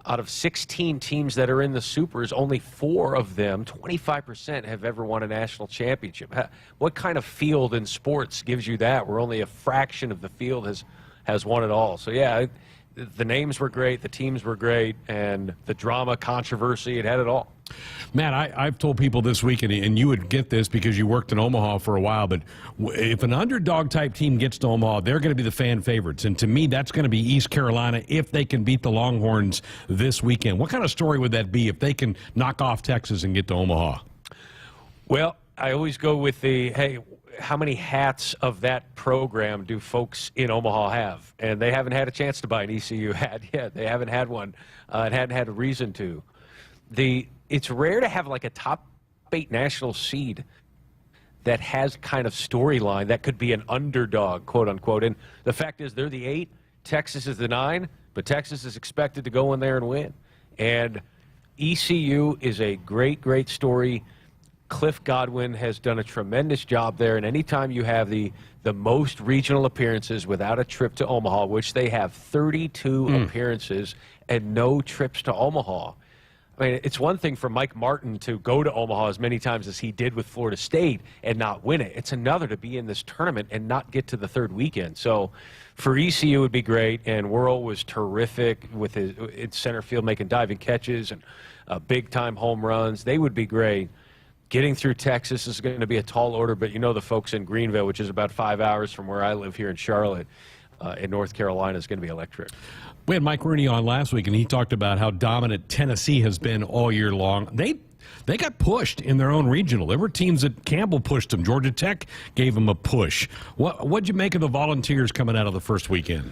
out of 16 teams that are in the Supers, only 4 of them, 25%, have ever won a national championship. What kind of field in sports gives you that, where only a fraction of the field has won it all? So, yeah, the names were great, the teams were great, and the drama, controversy, it had it all. Matt, I've told people this week, and you would get this because you worked in Omaha for a while, but if an underdog-type team gets to Omaha, they're going to be the fan favorites. And to me, that's going to be East Carolina if they can beat the Longhorns this weekend. What kind of story would that be if they can knock off Texas and get to Omaha? Well, I always go with hey, how many hats of that program do folks in Omaha have? And they haven't had a chance to buy an ECU hat yet. They haven't had one and hadn't had a reason to. It's rare to have like a top 8 national seed that has kind of storyline that could be an underdog, quote unquote. And the fact is, they're the 8, Texas is the 9, but Texas is expected to go in there and win. And ECU is a great, great story. Cliff Godwin has done a tremendous job there, and anytime you have the most regional appearances without a trip to Omaha, which they have 32 appearances and no trips to Omaha. I mean, it's one thing for Mike Martin to go to Omaha as many times as he did with Florida State and not win it. It's another to be in this tournament and not get to the 3rd weekend. So for ECU, it would be great, and Worrell was terrific with his center field making diving catches and big-time home runs. They would be great. Getting through Texas is going to be a tall order, but you know the folks in Greenville, which is about 5 hours from where I live here in Charlotte, in North Carolina, is going to be electric. We had Mike Rooney on last week, and he talked about how dominant Tennessee has been all year long. They got pushed in their own regional. There were teams that Campbell pushed them. Georgia Tech gave them a push. What'd you make of the Volunteers coming out of the first weekend?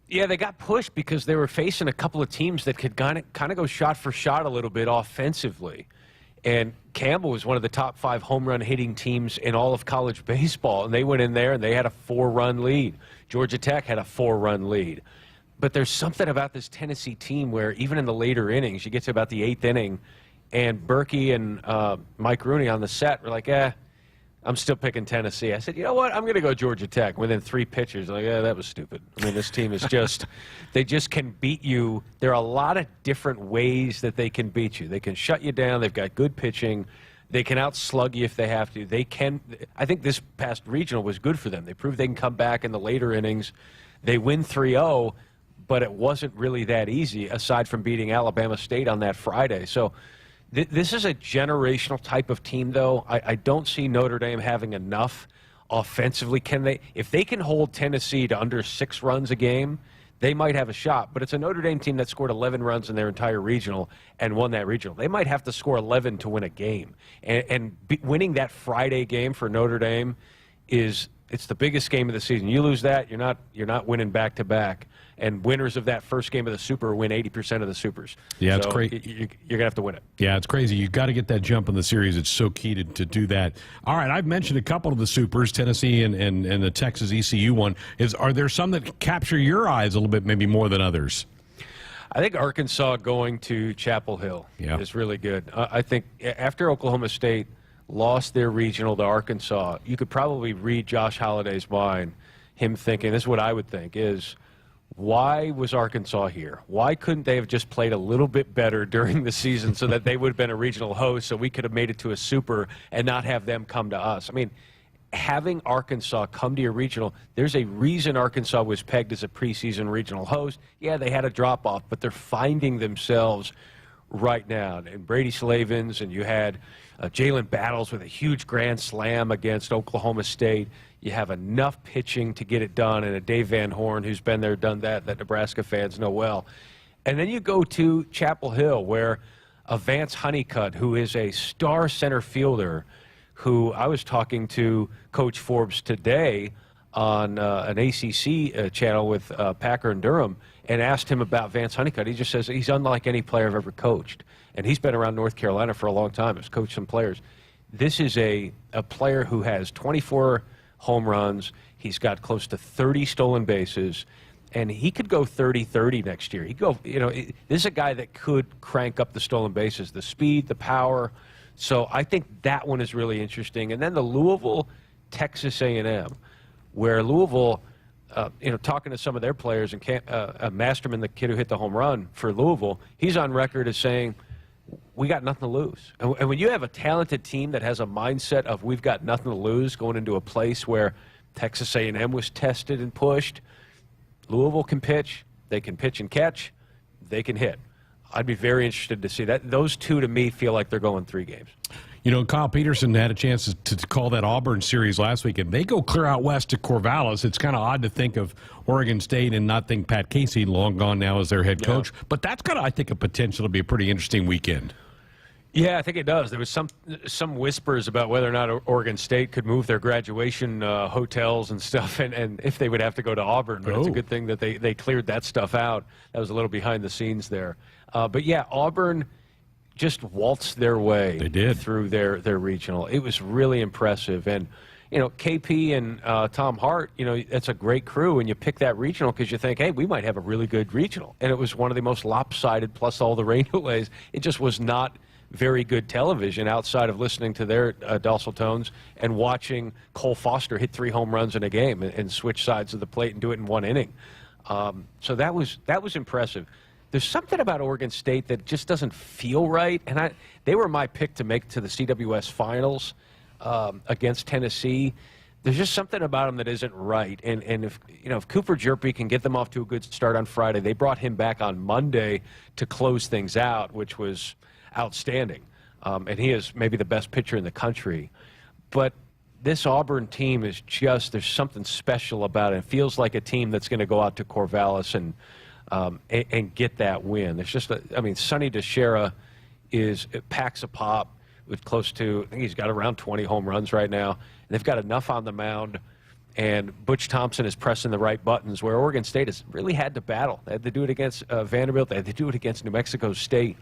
Yeah, they got pushed because they were facing a couple of teams that could kind of go shot for shot a little bit offensively. And Campbell was one of the top 5 home run hitting teams in all of college baseball, and they went in there and they had a 4-run lead. Georgia Tech had a 4-run lead. But there's something about this Tennessee team where even in the later innings, you get to about the 8th inning, and Berkey and Mike Rooney on the set were like, I'm still picking Tennessee. I said, you know what? I'm going to go Georgia Tech. Within 3 pitches, like, that was stupid. I mean, this team is just, they just can beat you. There are a lot of different ways that they can beat you. They can shut you down. They've got good pitching. They can outslug you if they have to. They can. I think this past regional was good for them. They proved they can come back in the later innings. They win 3-0. But it wasn't really that easy, aside from beating Alabama State on that Friday. So this is a generational type of team, though. I don't see Notre Dame having enough offensively. If they can hold Tennessee to under 6 runs a game, they might have a shot. But it's a Notre Dame team that scored 11 runs in their entire regional and won that regional. They might have to score 11 to win a game. And winning that Friday game for Notre Dame it's the biggest game of the season. You lose that, you're not winning back-to-back. And winners of that first game of the Super win 80% of the Supers. Yeah, it's so great. You're going to have to win it. Yeah, it's crazy. You've got to get that jump in the series. It's so key to do that. All right, I've mentioned a couple of the Supers, Tennessee and the Texas ECU one. Are there some that capture your eyes a little bit, maybe more than others? I think Arkansas going to Chapel Hill is really good. I think after Oklahoma State lost their regional to Arkansas, you could probably read Josh Holliday's mind, him thinking, this is what I would think, is why was Arkansas here? Why couldn't they have just played a little bit better during the season so that they would have been a regional host so we could have made it to a Super and not have them come to us? I mean, having Arkansas come to your regional, there's a reason Arkansas was pegged as a preseason regional host. Yeah, they had a drop-off, but they're finding themselves right now. And Brady Slavins, and you had Jalen Battles with a huge grand slam against Oklahoma State. You have enough pitching to get it done, and a Dave Van Horn who's been there, done that Nebraska fans know well. And then you go to Chapel Hill, where a Vance Honeycutt, who is a star center fielder, who I was talking to Coach Forbes today on an ACC channel with Packer and Durham, and asked him about Vance Honeycutt. He just says he's unlike any player I've ever coached. And he's been around North Carolina for a long time. He's coached some players. This is a player who has 24 home runs. He's got close to 30 stolen bases. And he could go 30-30 next year. He'd go, this is a guy that could crank up the stolen bases, the speed, the power. So I think that one is really interesting. And then the Louisville, Texas A&M, where Louisville, talking to some of their players, and Masterman, the kid who hit the home run for Louisville, he's on record as saying, we got nothing to lose. And when you have a talented team that has a mindset of we've got nothing to lose going into a place where Texas A&M was tested and pushed, Louisville can pitch, they can pitch and catch, they can hit. I'd be very interested to see that. Those two, to me, feel like they're going 3 games. Kyle Peterson had a chance to call that Auburn series last week, and they go clear out west to Corvallis. It's kind of odd to think of Oregon State and not think Pat Casey, long gone now, as their head coach. But that's got, I think, a potential to be a pretty interesting weekend. Yeah, I think it does. There was some whispers about whether or not Oregon State could move their graduation hotels and stuff, and if they would have to go to Auburn. But it's a good thing that they cleared that stuff out. That was a little behind the scenes there. But yeah, Auburn just waltzed their way through their regional. It was really impressive. And, KP and Tom Hart, that's a great crew, and you pick that regional because you think, hey, we might have a really good regional. And it was one of the most lopsided, plus all the rain delays. It just was not very good television outside of listening to their docile tones and watching Cole Foster hit 3 home runs in a game and switch sides of the plate and do it in 1 inning. So that was impressive. There's something about Oregon State that just doesn't feel right, and they were my pick to make to the CWS finals against Tennessee. There's just something about them that isn't right, and if Cooper Jerpy can get them off to a good start on Friday, they brought him back on Monday to close things out, which was outstanding, and he is maybe the best pitcher in the country. But this Auburn team is just, there's something special about it. It feels like a team that's going to go out to Corvallis and get that win. There's just, Sonny DeShera packs a pop with close to, I think he's got around 20 home runs right now. And they've got enough on the mound, and Butch Thompson is pressing the right buttons, where Oregon State has really had to battle. They had to do it against Vanderbilt. They had to do it against New Mexico State.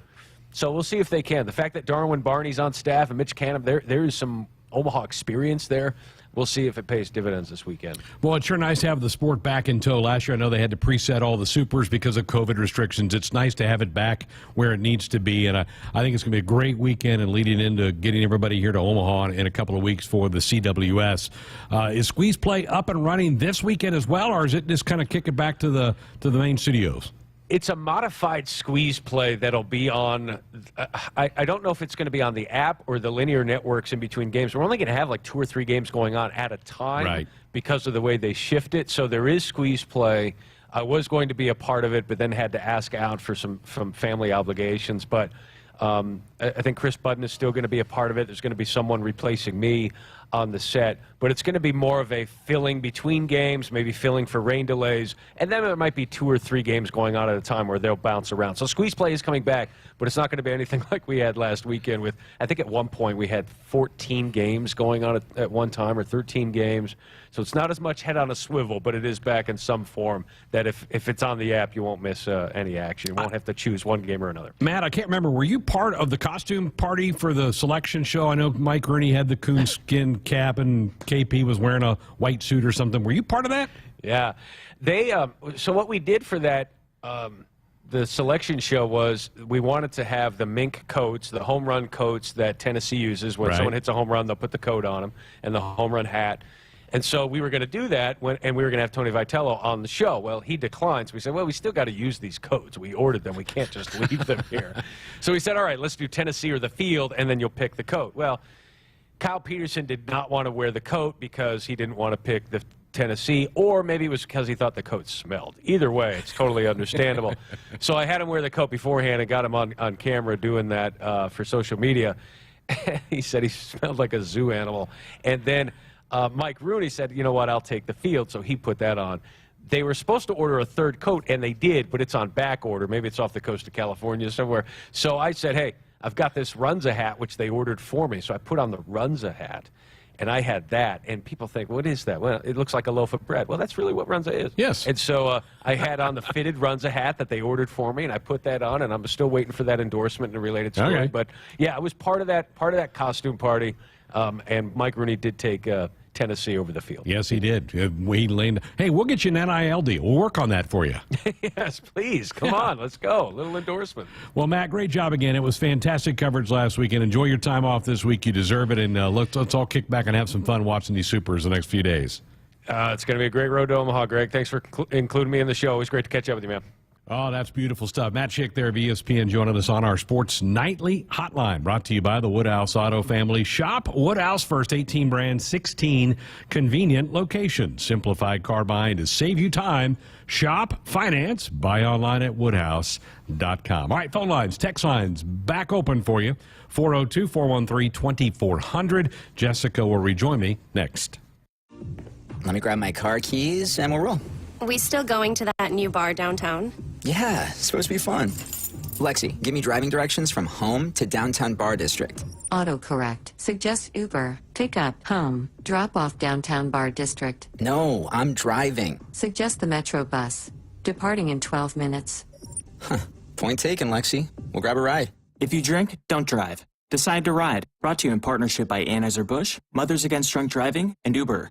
So we'll see if they can. The fact that Darwin Barney's on staff and Mitch Canham, there is some Omaha experience there. We'll see if it pays dividends this weekend. Well, it's sure nice to have the sport back in tow. Last year, I know they had to preset all the supers because of COVID restrictions. It's nice to have it back where it needs to be, and I think it's going to be a great weekend and leading into getting everybody here to Omaha in a couple of weeks for the CWS. Is Squeeze Play up and running this weekend as well, or is it just kind of kick it back to the main studios? It's a modified Squeeze Play that'll be on, I don't know if it's going to be on the app or the linear networks in between games. We're only going to have like 2 or 3 games going on at a time because of the way they shift it. So there is Squeeze Play. I was going to be a part of it, but then had to ask out for some family obligations. But I think Chris Budden is still going to be a part of it. There's going to be someone replacing me on the set, but it's going to be more of a filling between games, maybe filling for rain delays, and then there might be 2 or 3 games going on at a time where they'll bounce around. So Squeeze Play is coming back, but it's not going to be anything like we had last weekend with, I think at one point we had 14 games going on at one time, or 13 games. So it's not as much head on a swivel, but it is back in some form that if it's on the app, you won't miss any action. You won't have to choose one game or another. Matt, I can't remember, were you part of the costume party for the selection show? I know Mike Rooney had the coonskin cap and KP was wearing a white suit or something. Were you part of that? Yeah. So what we did for that, the selection show, was we wanted to have the mink coats, the home run coats that Tennessee uses. When someone hits a home run, they'll put the coat on them, and the home run hat. And so we were going to do that, and we were going to have Tony Vitello on the show. Well, he declined. So we said, well, we still got to use these coats. We ordered them. We can't just leave them here. So we said, all right, let's do Tennessee or the field, and then you'll pick the coat. Well, Kyle Peterson did not want to wear the coat because he didn't want to pick the Tennessee, or maybe it was because he thought the coat smelled. Either way, it's totally understandable. So I had him wear the coat beforehand and got him on camera doing that for social media. He said he smelled like a zoo animal. And then Mike Rooney said, you know what, I'll take the field, so he put that on. They were supposed to order a 3rd coat, and they did, but it's on back order. Maybe it's off the coast of California somewhere. So I said, hey, I've got this Runza hat, which they ordered for me. So I put on the Runza hat, and I had that. And people think, what is that? Well, it looks like a loaf of bread. Well, that's really what Runza is. Yes. And so I had on the fitted Runza hat that they ordered for me, and I put that on, and I'm still waiting for that endorsement and a related story. Okay. But, yeah, I was part of that costume party, and Mike Rooney did take Tennessee over the field. Yes, he did. Hey, we'll get you an NIL deal. We'll work on that for you. Yes, please. Come on. Let's go. A little endorsement. Well, Matt, great job again. It was fantastic coverage last weekend. Enjoy your time off this week. You deserve it. And let's all kick back and have some fun watching these Supers the next few days. It's going to be a great road to Omaha, Greg. Thanks for including me in the show. Always great to catch up with you, man. Oh, that's beautiful stuff. Matt Schick there of ESPN joining us on our Sports Nightly Hotline, brought to you by the Woodhouse Auto Family. Shop Woodhouse first, 18 brands, 16 convenient locations. Simplified car buying to save you time. Shop, finance, buy online at woodhouse.com. All right, phone lines, text lines back open for you. 402-413-2400. Jessica will rejoin me next. Let me grab my car keys and we'll roll. Are we still going to that new bar downtown? Yeah, it's supposed to be fun. Lexi, give me driving directions from home to downtown bar district. Autocorrect. Suggest Uber. Pick up. Home. Drop off downtown bar district. No, I'm driving. Suggest the Metro bus. Departing in 12 minutes. Huh. Point taken, Lexi. We'll grab a ride. If you drink, don't drive. Decide to ride. Brought to you in partnership by Anheuser-Busch, Mothers Against Drunk Driving, and Uber.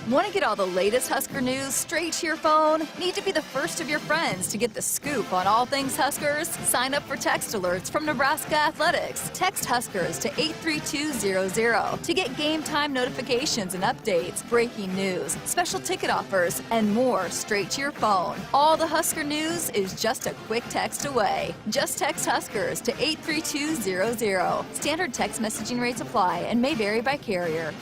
Want to get all the latest Husker news straight to your phone? Need to be the first of your friends to get the scoop on all things Huskers? Sign up for text alerts from Nebraska Athletics. Text Huskers to 83200 to get game time notifications and updates, breaking news, special ticket offers, and more straight to your phone. All the Husker news is just a quick text away. Just text Huskers to 83200. Standard text messaging rates apply and may vary by carrier.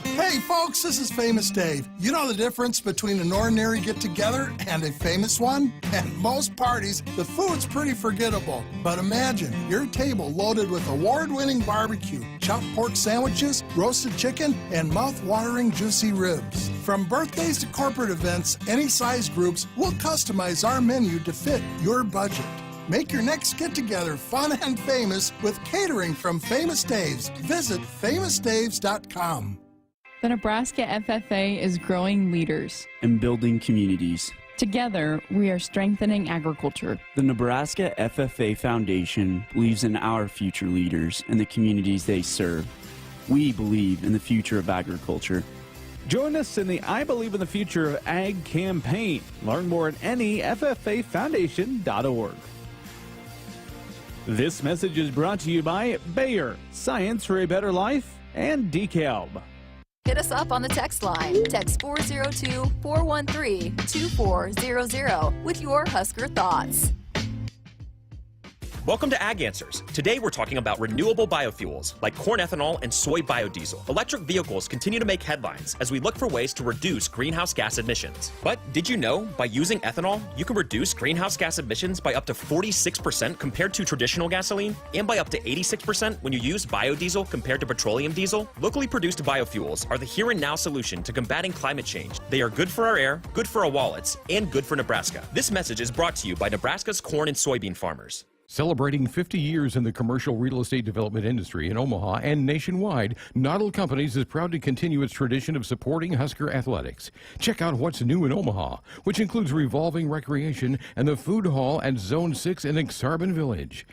Hey folks, this is Famous Dave. You know the difference between an ordinary get-together and a famous one? At most parties, the food's pretty forgettable. But imagine your table loaded with award-winning barbecue, chopped pork sandwiches, roasted chicken, and mouth-watering juicy ribs. From birthdays to corporate events, any size groups, we'll customize our menu to fit your budget. Make your next get-together fun and famous with catering from Famous Dave's. Visit famousdaves.com. The Nebraska FFA is growing leaders and building communities. Together, we are strengthening agriculture. The Nebraska FFA Foundation believes in our future leaders and the communities they serve. We believe in the future of agriculture. Join us in the I Believe in the Future of Ag campaign. Learn more at neffafoundation.org. This message is brought to you by Bayer, Science for a Better Life, and DeKalb. Hit us up on the text line. Text 402-413-2400 with your Husker thoughts. Welcome to Ag Answers. Today we're talking about renewable biofuels like corn ethanol and soy biodiesel. Electric vehicles continue to make headlines as we look for ways to reduce greenhouse gas emissions. But did you know by using ethanol, you can reduce greenhouse gas emissions by up to 46% compared to traditional gasoline and by up to 86% when you use biodiesel compared to petroleum diesel? Locally produced biofuels are the here and now solution to combating climate change. They are good for our air, good for our wallets, and good for Nebraska. This message is brought to you by Nebraska's corn and soybean farmers. Celebrating 50 years in the commercial real estate development industry in Omaha and nationwide, Noddle Companies is proud to continue its tradition of supporting Husker athletics. Check out what's new in Omaha, which includes revolving recreation and the food hall at Zone 6 in Exarban Village.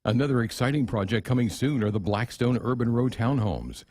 Another exciting project coming soon are the Blackstone Urban Row townhomes.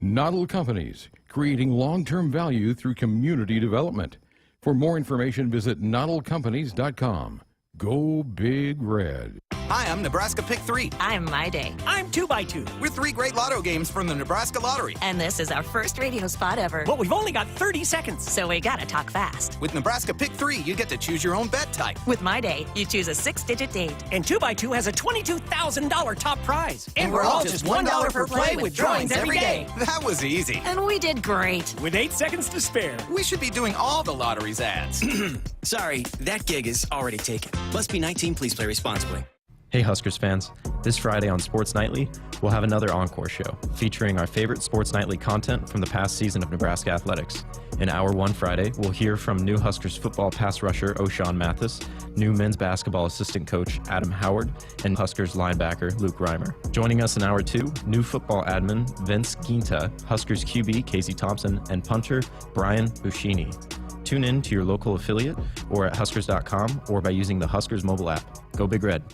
Noddle Companies, creating long-term value through community development. For more information, visit noddlecompanies.com. Go Big Red. Hi, I'm Nebraska Pick 3. I'm My Day. I'm 2x2. We're 3 great lotto games from the Nebraska Lottery. And this is our first radio spot ever. But we've only got 30 seconds. So we gotta talk fast. With Nebraska Pick 3, you get to choose your own bet type. With My Day, you choose a 6-digit date. And 2x2 has a $22,000 top prize. And we're all just $1 per play with drawings every day. That was easy. And we did great. With 8 seconds to spare. We should be doing all the lottery's ads. Sorry, that gig is already taken. Must be 19, please play responsibly. Hey Huskers fans, this Friday on Sports Nightly, we'll have another encore show featuring our favorite Sports Nightly content from the past season of Nebraska athletics. In Hour 1 Friday, we'll hear from new Huskers football pass rusher O'Shawn Mathis, new men's basketball assistant coach Adam Howard, and Huskers linebacker Luke Reimer. Joining us in Hour 2, new football admin Vince Ncaa, Huskers QB Casey Thompson, and punter Brian Buschini. Tune in to your local affiliate or at Huskers.com or by using the Huskers mobile app. Go Big Red.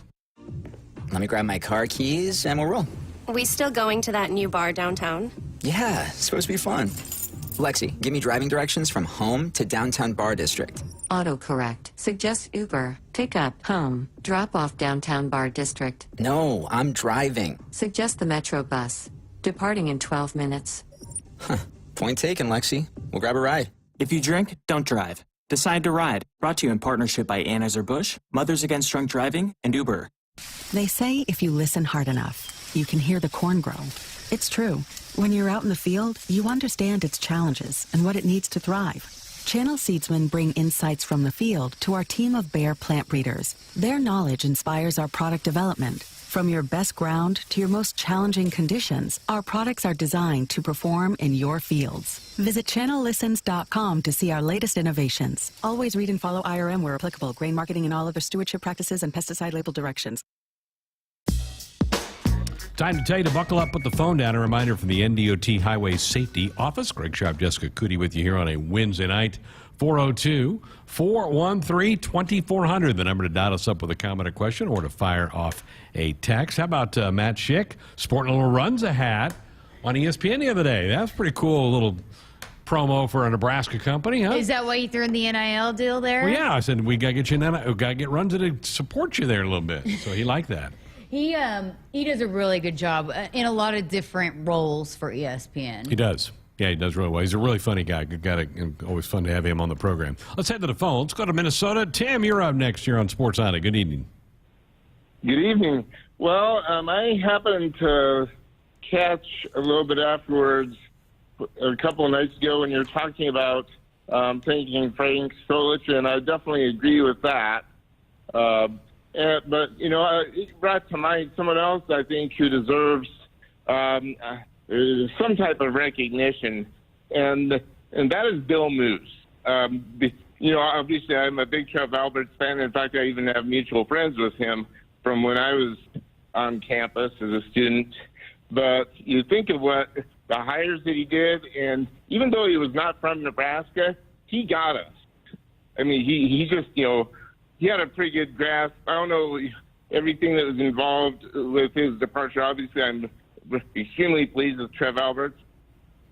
Let me grab my car keys and we'll roll. We still going to that new bar downtown? Yeah, it's supposed to be fun. Lexi, give me driving directions from home to downtown bar district. Autocorrect. Suggest Uber. Pickup. Home. Drop off downtown bar district. No, I'm driving. Suggest the Metro bus. Departing in 12 minutes. Huh. Point taken, Lexi. We'll grab a ride. If you drink, don't drive. Decide to ride. Brought to you in partnership by Anheuser-Busch, Mothers Against Drunk Driving, and Uber. They say if you listen hard enough, you can hear the corn grow. It's true. When you're out in the field, you understand its challenges and what it needs to thrive. Channel Seedsmen bring insights from the field to our team of Bayer plant breeders. Their knowledge inspires our product development. From your best ground to your most challenging conditions, our products are designed to perform in your fields. Visit channellistens.com to see our latest innovations. Always read and follow IRM where applicable, grain marketing and all other stewardship practices and pesticide label directions. Time to tell you to buckle up, put the phone down. A reminder from the NDOT Highway Safety Office. Greg Sharpe Jessica Coody with you here on a Wednesday night. 402-413-2400, the number to dial us up with a comment or question or to fire off a text. How about Matt Schick sporting a little Runza hat on ESPN the other day? That's pretty cool, a little promo for a Nebraska company, huh? Is that why you threw in the NIL deal there? Well, yeah, I said we got to get you we got to get Runza to support you there a little bit. So he liked that. He does a really good job in a lot of different roles for ESPN. He does. Yeah, he does really well. He's a really funny guy. Good guy. Always fun to have him on the program. Let's head to the phone. Let's go to Minnesota. Tim, you're up next here on Sports Nightly. Good evening. Good evening. Well, I happened to catch a little bit afterwards a couple of nights ago when you were talking about thanking Frank Solich, and I definitely agree with that. But, you know, it brought to mind someone else I think who deserves some type of recognition, and that is Bill Moose. You know, obviously I'm a big Trev Alberts fan. In fact, I even have mutual friends with him from when I was on campus as a student. But you think of what the hires that he did, and even though he was not from Nebraska, he got us. I mean, he just, you know, he had a pretty good grasp. I don't know everything that was involved with his departure. Obviously, I'm extremely pleased with Trev Alberts.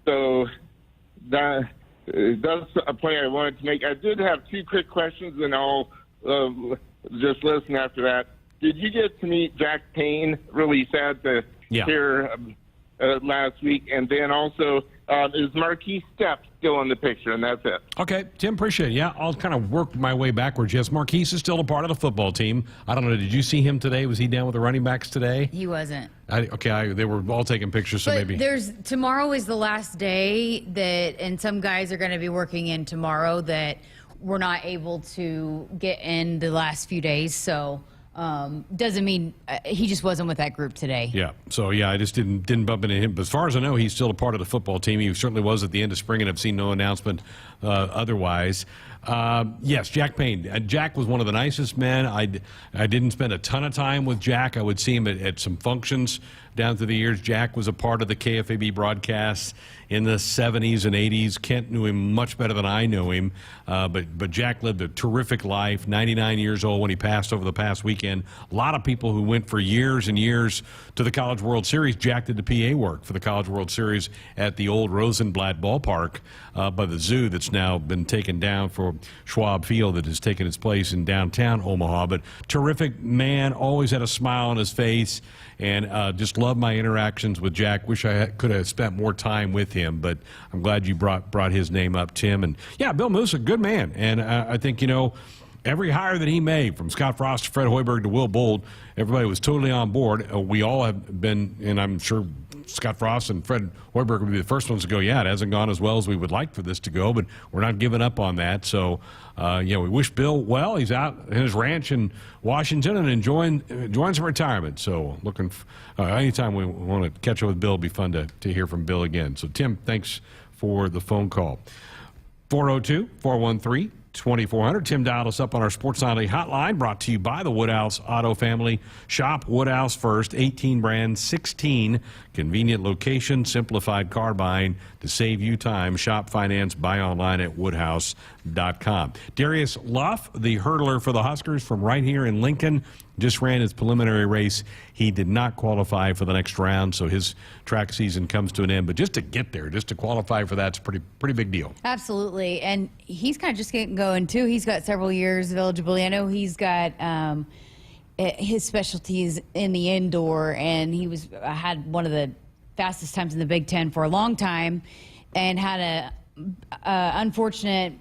So that's a point I wanted to make. I did have two quick questions, and I'll just listen after that. Did you get to meet Jack Payne? Really sad to hear last week. And then also, is Marquise Stepp still in the picture? And that's it. Okay, Tim, appreciate it. Yeah, I'll kind of work my way backwards. Yes, Marquise is still a part of the football team. I don't know, did you see him today? Was he down with the running backs today? He wasn't. They were all taking pictures, so but maybe. Tomorrow is the last day and some guys are going to be working in tomorrow that we're not able to get in the last few days, so doesn't mean he just wasn't with that group today. Yeah. So yeah, I just didn't bump into him. But as far as I know, he's still a part of the football team. He certainly was at the end of spring, and I've seen no announcement otherwise. Yes, Jack Payne. Jack was one of the nicest men. I didn't spend a ton of time with Jack. I would see him at some functions down through the years. Jack was a part of the KFAB broadcasts in the 70s and 80s. Kent knew him much better than I knew him. But Jack lived a terrific life, 99 years old when he passed over the past weekend. A lot of people who went for years and years to the College World Series. Jack did the PA work for the College World Series at the old Rosenblatt ballpark by the zoo that's now been taken down for Schwab Field that has taken its place in downtown Omaha. But terrific man, always had a smile on his face, and just loved my interactions with Jack. Wish I could have spent more time with him, but I'm glad you brought his name up, Tim. And yeah, Bill Moose, a good man. And I think, you know, every hire that he made, from Scott Frost to Fred Hoiberg to Will Bold, everybody was totally on board. We all have been, and I'm sure Scott Frost and Fred Hoiberg would be the first ones to go, yeah, it hasn't gone as well as we would like for this to go, but we're not giving up on that. So, we wish Bill well. He's out in his ranch in Washington and enjoying some retirement. So anytime we want to catch up with Bill, it'll be fun to hear from Bill again. So, Tim, thanks for the phone call. 402-413-2400. Tim dialed us up on our Sports Nightly hotline, brought to you by the Woodhouse Auto Family. Shop Woodhouse first. 18 brands, 16 convenient locations, simplified car buying to save you time. Shop, finance, buy online at woodhouse.com. Darius Luff, the hurdler for the Huskers from right here in Lincoln, just ran his preliminary race. He did not qualify for the next round, so his track season comes to an end. But just to get there, just to qualify for that's a pretty big deal. Absolutely, and he's kind of just getting going too. He's got several years of eligibility. I know he's got his specialties in the indoor, and he had one of the fastest times in the Big Ten for a long time, and had a unfortunate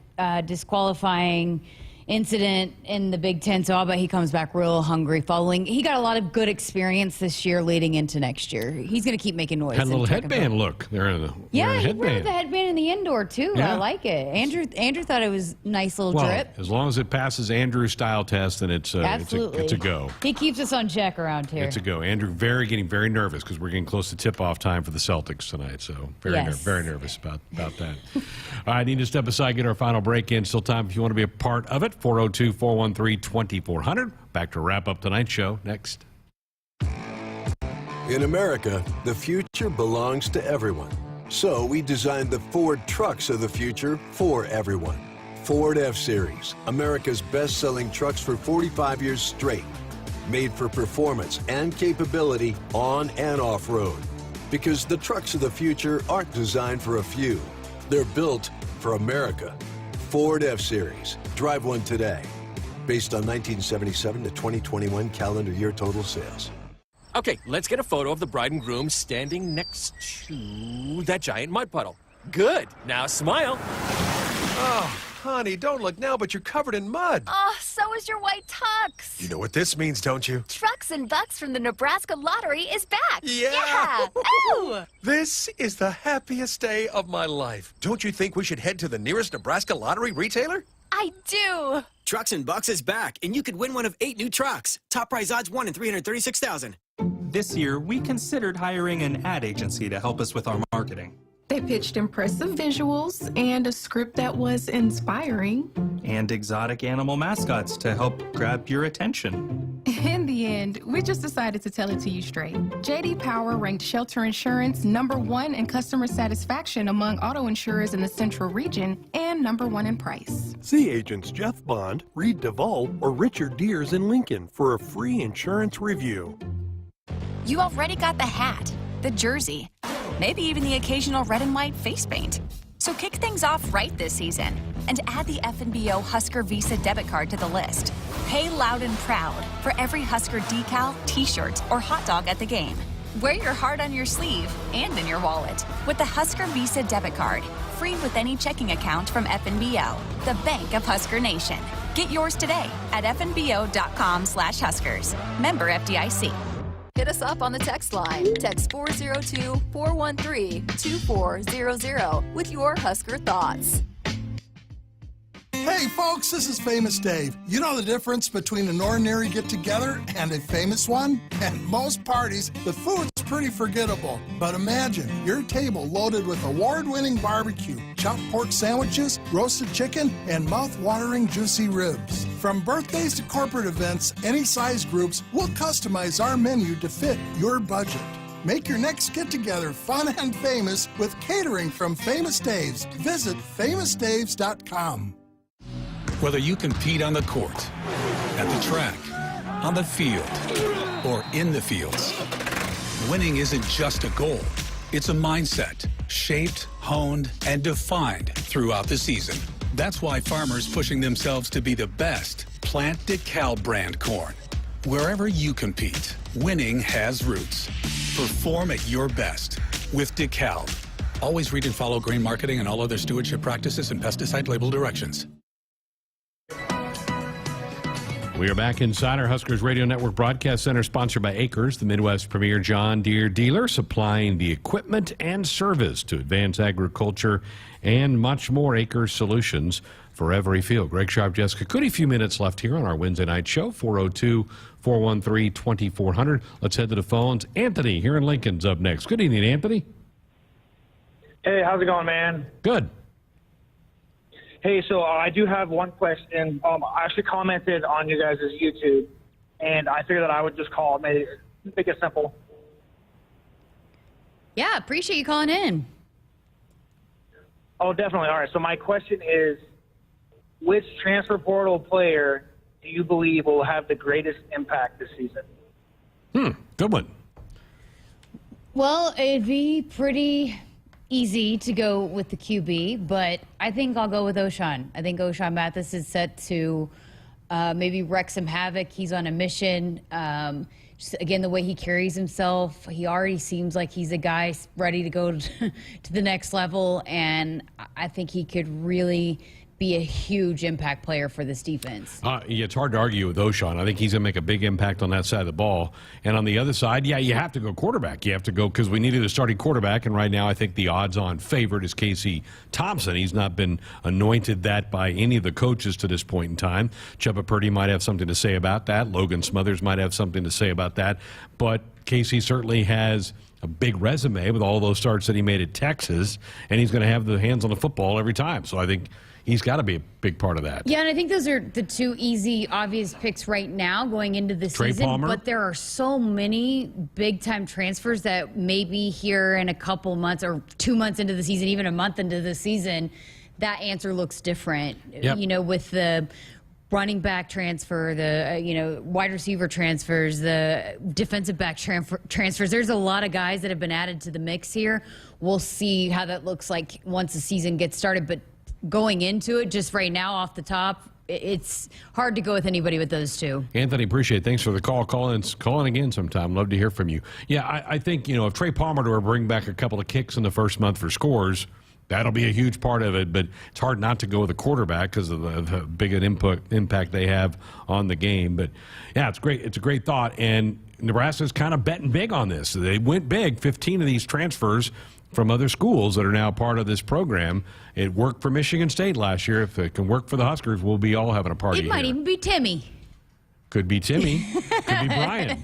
disqualifying incident in the Big Ten, so I'll bet he comes back real hungry following. He got a lot of good experience this year leading into next year. He's going to keep making noise. Had a little headband look there in the Yeah, he wore headband. the headband in the indoor too. Yeah. I like it. Andrew thought it was a nice little Well, drip. as long as it passes Andrew's style test, then it's Absolutely. it's a go. He keeps us on check around here. It's a go. Andrew getting very nervous because we're getting close to tip-off time for the Celtics tonight. So very nervous about that. All right, I need to step aside, get our final break in. Still time if you want to be a part of it. 402-413-2400. Back to wrap up tonight's show next. In America, the future belongs to everyone. So we designed the Ford trucks of the future for everyone. Ford F-Series, America's best-selling trucks for 45 years straight. Made for performance and capability on and off-road. Because the trucks of the future aren't designed for a few. They're built for America. Ford F-Series. Drive one today. Based on 1977 to 2021 calendar year total sales. Okay, let's get a photo of the bride and groom standing next to that giant mud puddle. Good. Now smile. Oh, honey, don't look now, but you're covered in mud. Oh, so is your white tux. You know what this means, don't you? Trucks and Bucks from the Nebraska Lottery is back. Yeah. Ooh. This is the happiest day of my life. Don't you think we should head to the nearest Nebraska Lottery retailer? I do. Trucks and Bucks is back, and you could win one of 8 new trucks. Top prize odds 1 in 336,000. This year, we considered hiring an ad agency to help us with our marketing. They pitched impressive visuals and a script that was inspiring. And exotic animal mascots to help grab your attention. In the end, we just decided to tell it to you straight. J.D. Power ranked Shelter Insurance #1 in customer satisfaction among auto insurers in the Central Region and #1 in price. See agents Jeff Bond, Reed Duvall, or Richard Deers in Lincoln for a free insurance review. You already got the hat, the jersey, maybe even the occasional red and white face paint. So kick things off right this season and add the FNBO Husker Visa debit card to the list. Pay loud and proud for every Husker decal, t-shirt, or hot dog at the game. Wear your heart on your sleeve and in your wallet with the Husker Visa debit card, free with any checking account from FNBO, the bank of Husker Nation. Get yours today at fnbo.com/Huskers. Member FDIC. Hit us up on the text line. Text 402-413-2400 with your Husker thoughts. Hey folks, this is Famous Dave. You know the difference between an ordinary get-together and a famous one? At most parties, the food's pretty forgettable. But imagine your table loaded with award-winning barbecue, chopped pork sandwiches, roasted chicken, and mouth-watering juicy ribs. From birthdays to corporate events, any size groups, we'll customize our menu to fit your budget. Make your next get-together fun and famous with catering from Famous Dave's. Visit famousdaves.com. Whether you compete on the court, at the track, on the field, or in the fields, winning isn't just a goal. It's a mindset, shaped, honed, and defined throughout the season. That's why farmers pushing themselves to be the best plant DeKalb brand corn. Wherever you compete, winning has roots. Perform at your best with DeKalb. Always read and follow grain marketing and all other stewardship practices and pesticide label directions. We are back inside our Huskers Radio Network Broadcast Center, sponsored by Acres, the Midwest premier John Deere dealer, supplying the equipment and service to advance agriculture and much more. Acres solutions for every field. Greg Sharpe, Jessica Coody. A few minutes left here on our Wednesday night show, 402-413-2400. Let's head to the phones. Anthony here in Lincoln's up next. Good evening, Anthony. Hey, how's it going, man? Good. Hey, so I do have one question. I actually commented on you guys' YouTube, and I figured that I would just call, make it simple. Yeah, appreciate you calling in. Oh, definitely. All right, so my question is, which transfer portal player do you believe will have the greatest impact this season? Good one. Well, it'd be pretty easy to go with the QB, but I think I'll go with O'Shawn. I think O'Shawn Mathis is set to maybe wreak some havoc. He's on a mission. Just, again, the way he carries himself, he already seems like he's a guy ready to go to the next level, and I think he could really be a huge impact player for this defense. It's hard to argue with O'Shawn. I think he's going to make a big impact on that side of the ball. And on the other side, yeah, you have to go quarterback. You have to go because we needed a starting quarterback, and right now I think the odds-on favorite is Casey Thompson. He's not been anointed that by any of the coaches to this point in time. Chubba Purdy might have something to say about that. Logan Smothers might have something to say about that. But Casey certainly has a big resume with all those starts that he made at Texas, and he's going to have the hands on the football every time. So I think he's got to be a big part of that. Yeah, and I think those are the two easy, obvious picks right now going into the season. Palmer. But there are so many big-time transfers that maybe here in a couple months or 2 months into the season, even a month into the season, that answer looks different. Yep. You know, with the running back transfer, the wide receiver transfers, the defensive back transfers. There's a lot of guys that have been added to the mix here. We'll see how that looks like once the season gets started. But going into it, just right now off the top, it's hard to go with anybody with those two. Anthony, appreciate it. Thanks for the call. Call in again sometime. Love to hear from you. Yeah, I think, if Trey Palmer were to bring back a couple of kicks in the first month for scores, that'll be a huge part of it, but it's hard not to go with a quarterback because of the big an impact they have on the game. But, yeah, it's great. It's a great thought, and Nebraska's kind of betting big on this. They went big, 15 of these transfers from other schools that are now part of this program. It worked for Michigan State last year. If it can work for the Huskers, we'll be all having a party It might here. even be Timmy. Could be Timmy. Could be Brian.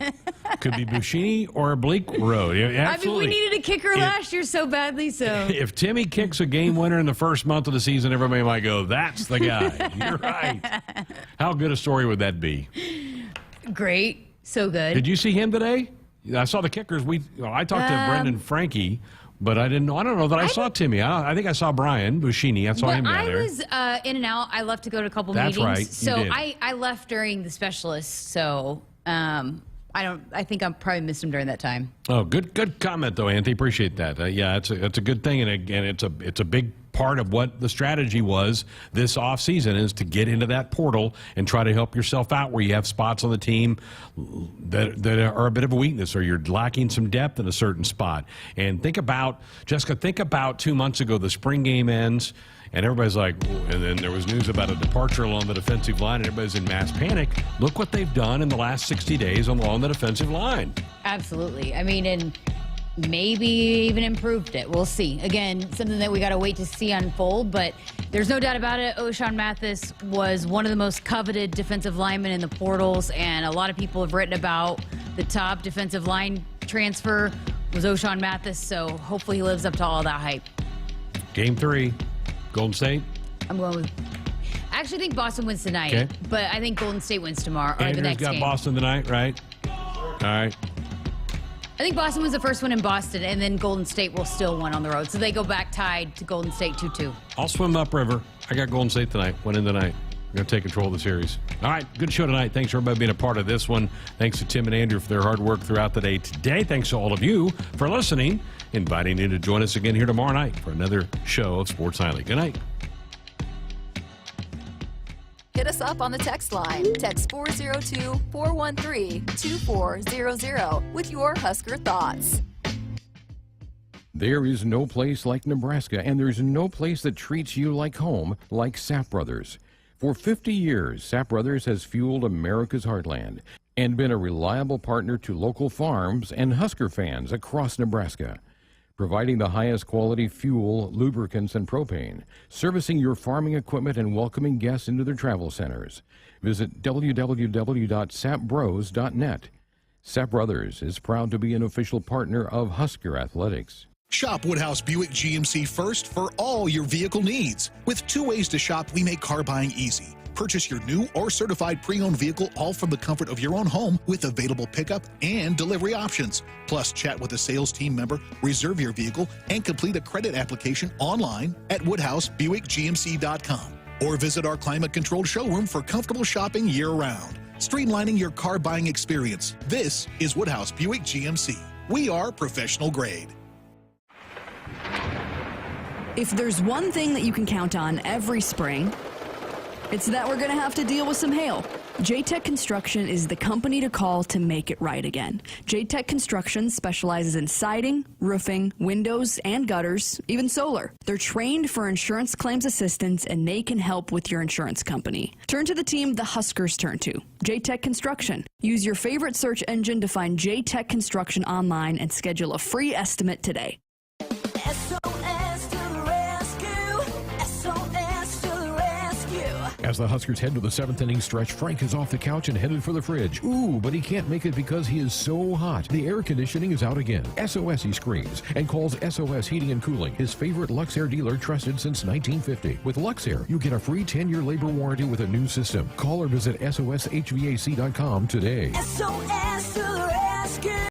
Could be Buschini or Bleak Road. Yeah, absolutely. I mean, we needed a kicker last year so badly, so. If Timmy kicks a game winner in the first month of the season, everybody might go, that's the guy. You're right. How good a story would that be? Great. So good. Did you see him today? I saw the kickers. I talked to Brendan Frankie, but I don't know that I saw Timmy. I think I saw Brian Buschini. I saw him down there. I was in and out. I left to go to a couple That's meetings. Right. So You did. I left during the specialists. So I think I probably missed him during that time. Oh, good comment though, Anthony. Appreciate that. Yeah, it's a good thing, and again, it's a big part of what the strategy was this offseason is to get into that portal and try to help yourself out where you have spots on the team that are a bit of a weakness or you're lacking some depth in a certain spot. And Jessica, think about 2 months ago, the spring game ends, and everybody's like, and then there was news about a departure along the defensive line, and everybody's in mass panic. Look what they've done in the last 60 days along the defensive line. Absolutely. I mean, and maybe even improved it. We'll see. Again, something that we got to wait to see unfold, but there's no doubt about it. O'Shawn Mathis was one of the most coveted defensive linemen in the portals, and a lot of people have written about the top defensive line transfer was O'Shawn Mathis, so hopefully he lives up to all that hype. Game 3, Golden State. I'm going with... I actually think Boston wins tonight, Okay. but I think Golden State wins tomorrow, or Andrew's the next got game. Boston tonight, right? All right. I think Boston was the first one in Boston, and then Golden State will still win on the road. So they go back tied to Golden State 2-2. I'll swim upriver. I got Golden State tonight. Went in tonight. I'm going to take control of the series. All right, good show tonight. Thanks for everybody being a part of this one. Thanks to Tim and Andrew for their hard work throughout the day today. Thanks to all of you for listening. Inviting you to join us again here tomorrow night for another show of Sports Nightly. Good night. Hit us up on the text line. Text 402-413-2400 with your Husker thoughts. There is no place like Nebraska, and there's no place that treats you like home like Sapp Brothers. For 50 years, Sap Brothers has fueled America's heartland and been a reliable partner to local farms and Husker fans across Nebraska, providing the highest quality fuel, lubricants, and propane, servicing your farming equipment and welcoming guests into their travel centers. Visit www.sapbros.net. Sap Brothers is proud to be an official partner of Husker Athletics. Shop Woodhouse Buick GMC first for all your vehicle needs. With 2 ways to shop, we make car buying easy. Purchase your new or certified pre-owned vehicle all from the comfort of your own home with available pickup and delivery options. Plus, chat with a sales team member, reserve your vehicle, and complete a credit application online at WoodhouseBuickGMC.com. Or visit our climate-controlled showroom for comfortable shopping year-round. Streamlining your car buying experience. This is Woodhouse Buick GMC. We are professional grade. If there's one thing that you can count on every spring, it's that we're going to have to deal with some hail. J-Tech Construction is the company to call to make it right again. J-Tech Construction specializes in siding, roofing, windows, and gutters, even solar. They're trained for insurance claims assistance, and they can help with your insurance company. Turn to the team the Huskers turn to, J-Tech Construction. Use your favorite search engine to find J-Tech Construction online and schedule a free estimate today. As the Huskers head to the 7th inning stretch, Frank is off the couch and headed for the fridge. Ooh, but he can't make it because he is so hot. The air conditioning is out again. SOS, he screams, and calls SOS Heating and Cooling, his favorite Luxair dealer trusted since 1950. With Luxair, you get a free 10-year labor warranty with a new system. Call or visit soshvac.com today. SOS to the rescue.